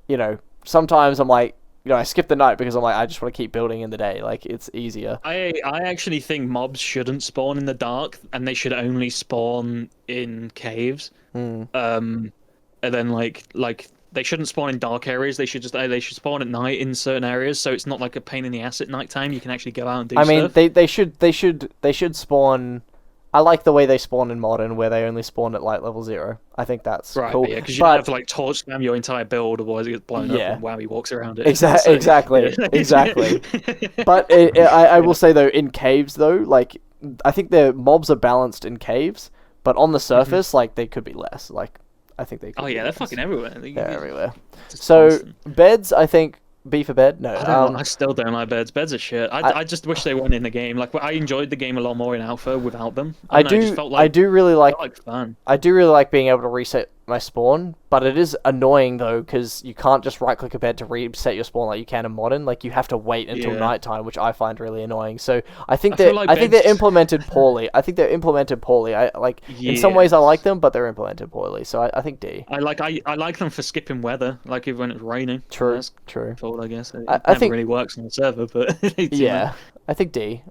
you know sometimes I'm like. You know, I skip the night because I'm like, I just want to keep building in the day. Like, it's easier. I actually think mobs shouldn't spawn in the dark, and they should only spawn in caves. And then like they shouldn't spawn in dark areas. They should spawn at night in certain areas, so it's not like a pain in the ass at nighttime. You can actually go out and do stuff. I mean, they should spawn. I like the way they spawn in Modern, where they only spawn at like level 0. I think that's cool. Yeah, because you don't have to like torch spam your entire build, otherwise it gets blown up. And wow, he walks around it. Exactly. But I will say though, in caves though, like I think the mobs are balanced in caves, but on the surface, like they could be less. Like I think they could. Oh yeah, they're fucking everywhere. They're everywhere. So constant. Beds, I think. B for bed? No. I still don't like beds. Beds are shit. I just wish they weren't in the game. Like I enjoyed the game a lot more in alpha without them. I do really like fun. I do really like being able to reset my spawn, but it is annoying though because you can't just right click a bed to reset your spawn like you can in Modern. Like you have to wait until nighttime, which I find really annoying. So I think they're implemented poorly. In some ways I like them, but they're implemented poorly. So I think D. I like them for skipping weather, like even when it's raining. True. I guess it I think really works on the server, but I think D.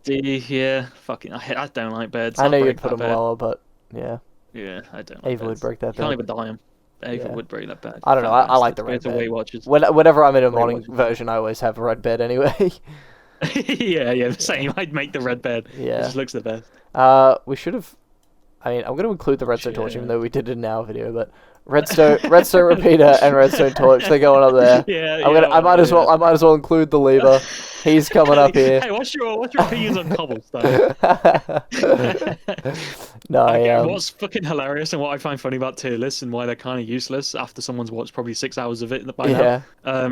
D, yeah. Fucking, I don't like beds. I know you'd put them lower, but yeah. Yeah, I don't. Like Ava would break that bed. You can't even die him. Ava would break that bed. I don't know. I like the red bed. Whenever I'm in a morning version, I always have a red bed anyway. yeah, same. I'd make the red bed. Yeah, it just looks the best. We should have. I mean, I'm going to include the redstone torch, even though we did it in our video, but. Redstone repeater and redstone torch. They're going up there. Yeah, I might as well include the lever. He's coming up here. Hey, what's your opinions on cobblestone? No, what's fucking hilarious and what I find funny about tier lists and why they're kind of useless after someone's watched probably 6 hours of it by now,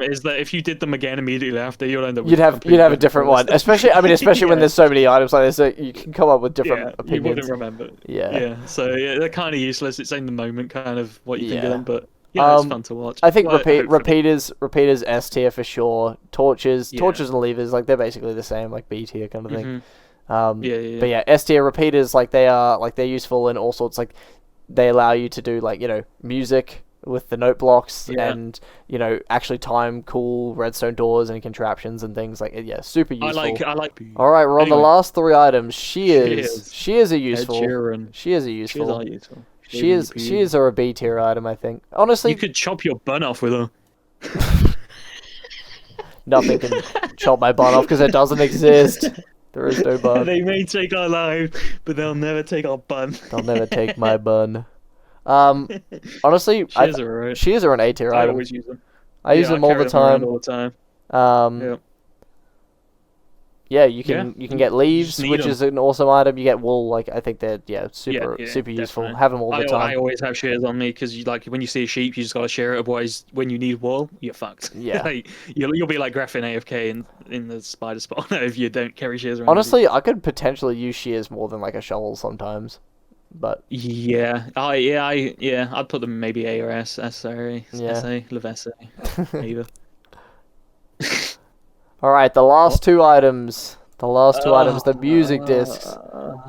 is that if you did them again immediately after, you'll end up with you'd have a different one. Especially when there's so many items like this, so you can come up with different opinions. You wouldn't remember. Yeah. So they're kind of useless. It's in the moment, kind of what you think of them, but. Yeah, it's fun to watch. I think repeaters S tier for sure. Torches and levers, like they're basically the same, like B tier kind of thing. But yeah, S tier repeaters, like they're useful in all sorts. Like they allow you to do like music with the note blocks and actually time cool redstone doors and contraptions and things like super useful. I like. All right, we're on the last 3 items. Shears are useful. Shears are useful. Shears are a B tier item, I think. Honestly, you could chop your bun off with them. Nothing can chop my bun off because it doesn't exist. There is no bun. They may take our lives, but they'll never take our bun. They'll never take my bun. Honestly, Shears are an A tier item. I always use them. I use them all the time. Yeah, you can get leaves, need which them. is an awesome item. You get wool, like I think they're super Yeah, super useful. definitely. Have them all the I time. always have shears on me because like when you see a sheep, you just gotta shear it. Otherwise, when you need wool, you're fucked. Yeah. Like, you'll be like Graphene AFK in the spider spawn if you don't carry shears around. Honestly, I could potentially use shears more than like a shovel sometimes, but Yeah, I'd put them maybe A or S, SRA, Yeah. SA, Levessa, either. all right, the last two items. The last two items, the music discs.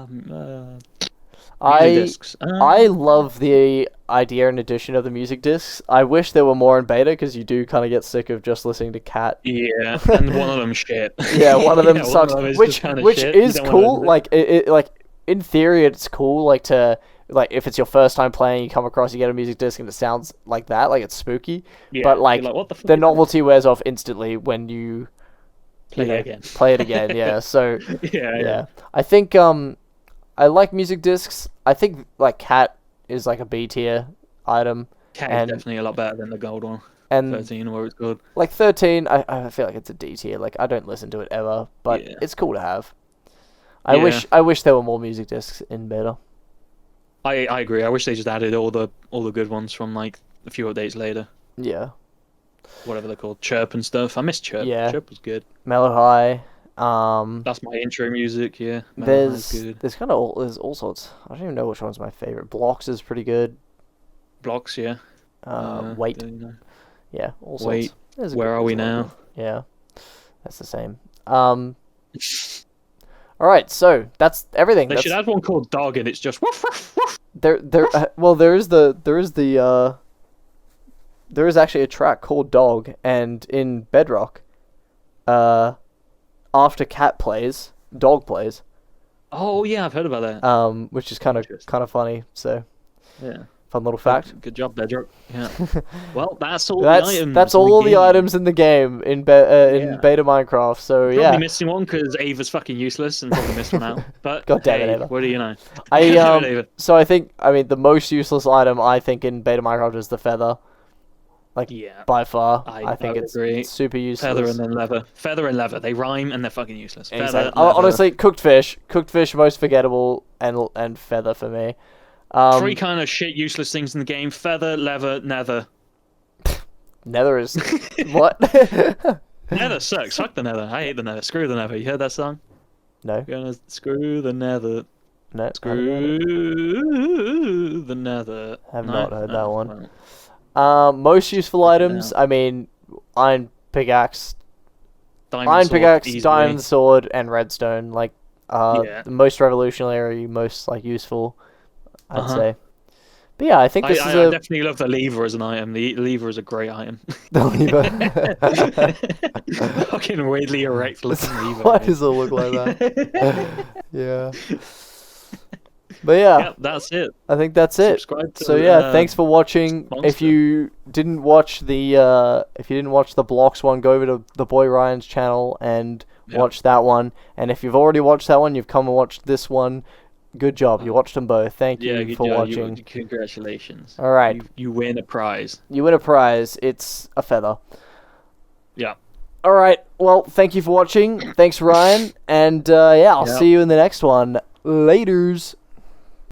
Music discs. I love the idea and addition of the music discs. I wish there were more in beta because you do kind of get sick of just listening to Cat. Yeah, and one of them shit. Yeah, one of them Yeah, sucks. one of them is which just kinda which shit. is You don't wanna cool. admit it. Like it like in theory, it's cool. Like to like if it's your first time playing, you come across, you get a music disc and it sounds like that, like it's spooky. Yeah, But you're like what the fuck the is that? novelty wears off instantly when you Play you it know, again. play it again. Yeah. So Yeah. I think I like music discs. I think like Cat is like a B tier item. Cat And- is definitely a lot better than the gold one. And 13 or what it's called. like 13, I feel like it's a D tier. Like I don't listen to it ever, but Yeah. it's cool to have. I Yeah. wish there were more music discs in beta. I agree. I wish they just added all the good ones from like a few updates later. Yeah. Whatever they're called, Chirp and stuff. I miss Chirp. Yeah. Chirp was good. Mellow High. That's my intro music. Yeah. Mellow High's good. There's kind of there's all sorts. I don't even know which one's my favorite. Blocks is pretty good. Blocks. Yeah. Wait. do you know? Yeah. All sorts. Wait. There's a Where good- are we there's a lot now? of good- Yeah. That's the same. All right. So that's everything. They should add one called Dog, and it's just woof woof woof. Well, there is actually a track called Dog, and in Bedrock, after Cat plays, Dog plays, Oh yeah, I've heard about that. which is kind of funny. So Yeah. fun little fact. Good job, Bedrock. Yeah. Well, that's all the items. That's in the all the game. items in the game in Yeah. beta Minecraft. So Probably yeah, missing one because Ava's fucking useless and probably missed one out. But God damn it, hey, Ava. what do you know? I Damn it, Ava. so I think the most useless item I think in beta Minecraft is the feather. Like Yeah. by far, I think would it's agree. super useless. Feather and then leather. Feather and leather. They rhyme and they're fucking useless. Feather, Exactly. leather. Honestly, cooked fish most forgettable, and feather for me. Three kind of shit useless things in the game: feather, leather, nether. Nether is what? Nether sucks. Fuck the nether. I hate the nether. Screw the nether. You heard that song? No, Gonna screw the nether. no. Screw the nether. Have No? not heard that Oh, one. well. Most useful Check it items. out. I mean, iron pickaxe, Diamond sword, easily. diamond sword, and redstone. Like, Yeah. the most revolutionary, most like useful, I'd Uh-huh. say. But yeah, I think this I is a definitely love the lever as an item. The lever is a great item. the lever. Fucking weirdly erect looking lever. Why man. does it look like that? Yeah. But yeah, Yep, that's it. I think that's it. Subscribe to, So yeah, thanks for watching. If Monster. you didn't watch the Blocks one, go over to the boy Ryan's channel and Yep. watch that one. And if you've already watched that one, you've come and watched this one. Good job, you watched them both. Thank you good for job. watching. Congratulations. All right, You win a prize. you win a prize. It's a feather. Yeah. All right. Well, thank you for watching. Thanks, Ryan. And yeah, I'll Yep. see you in the next one. Laters.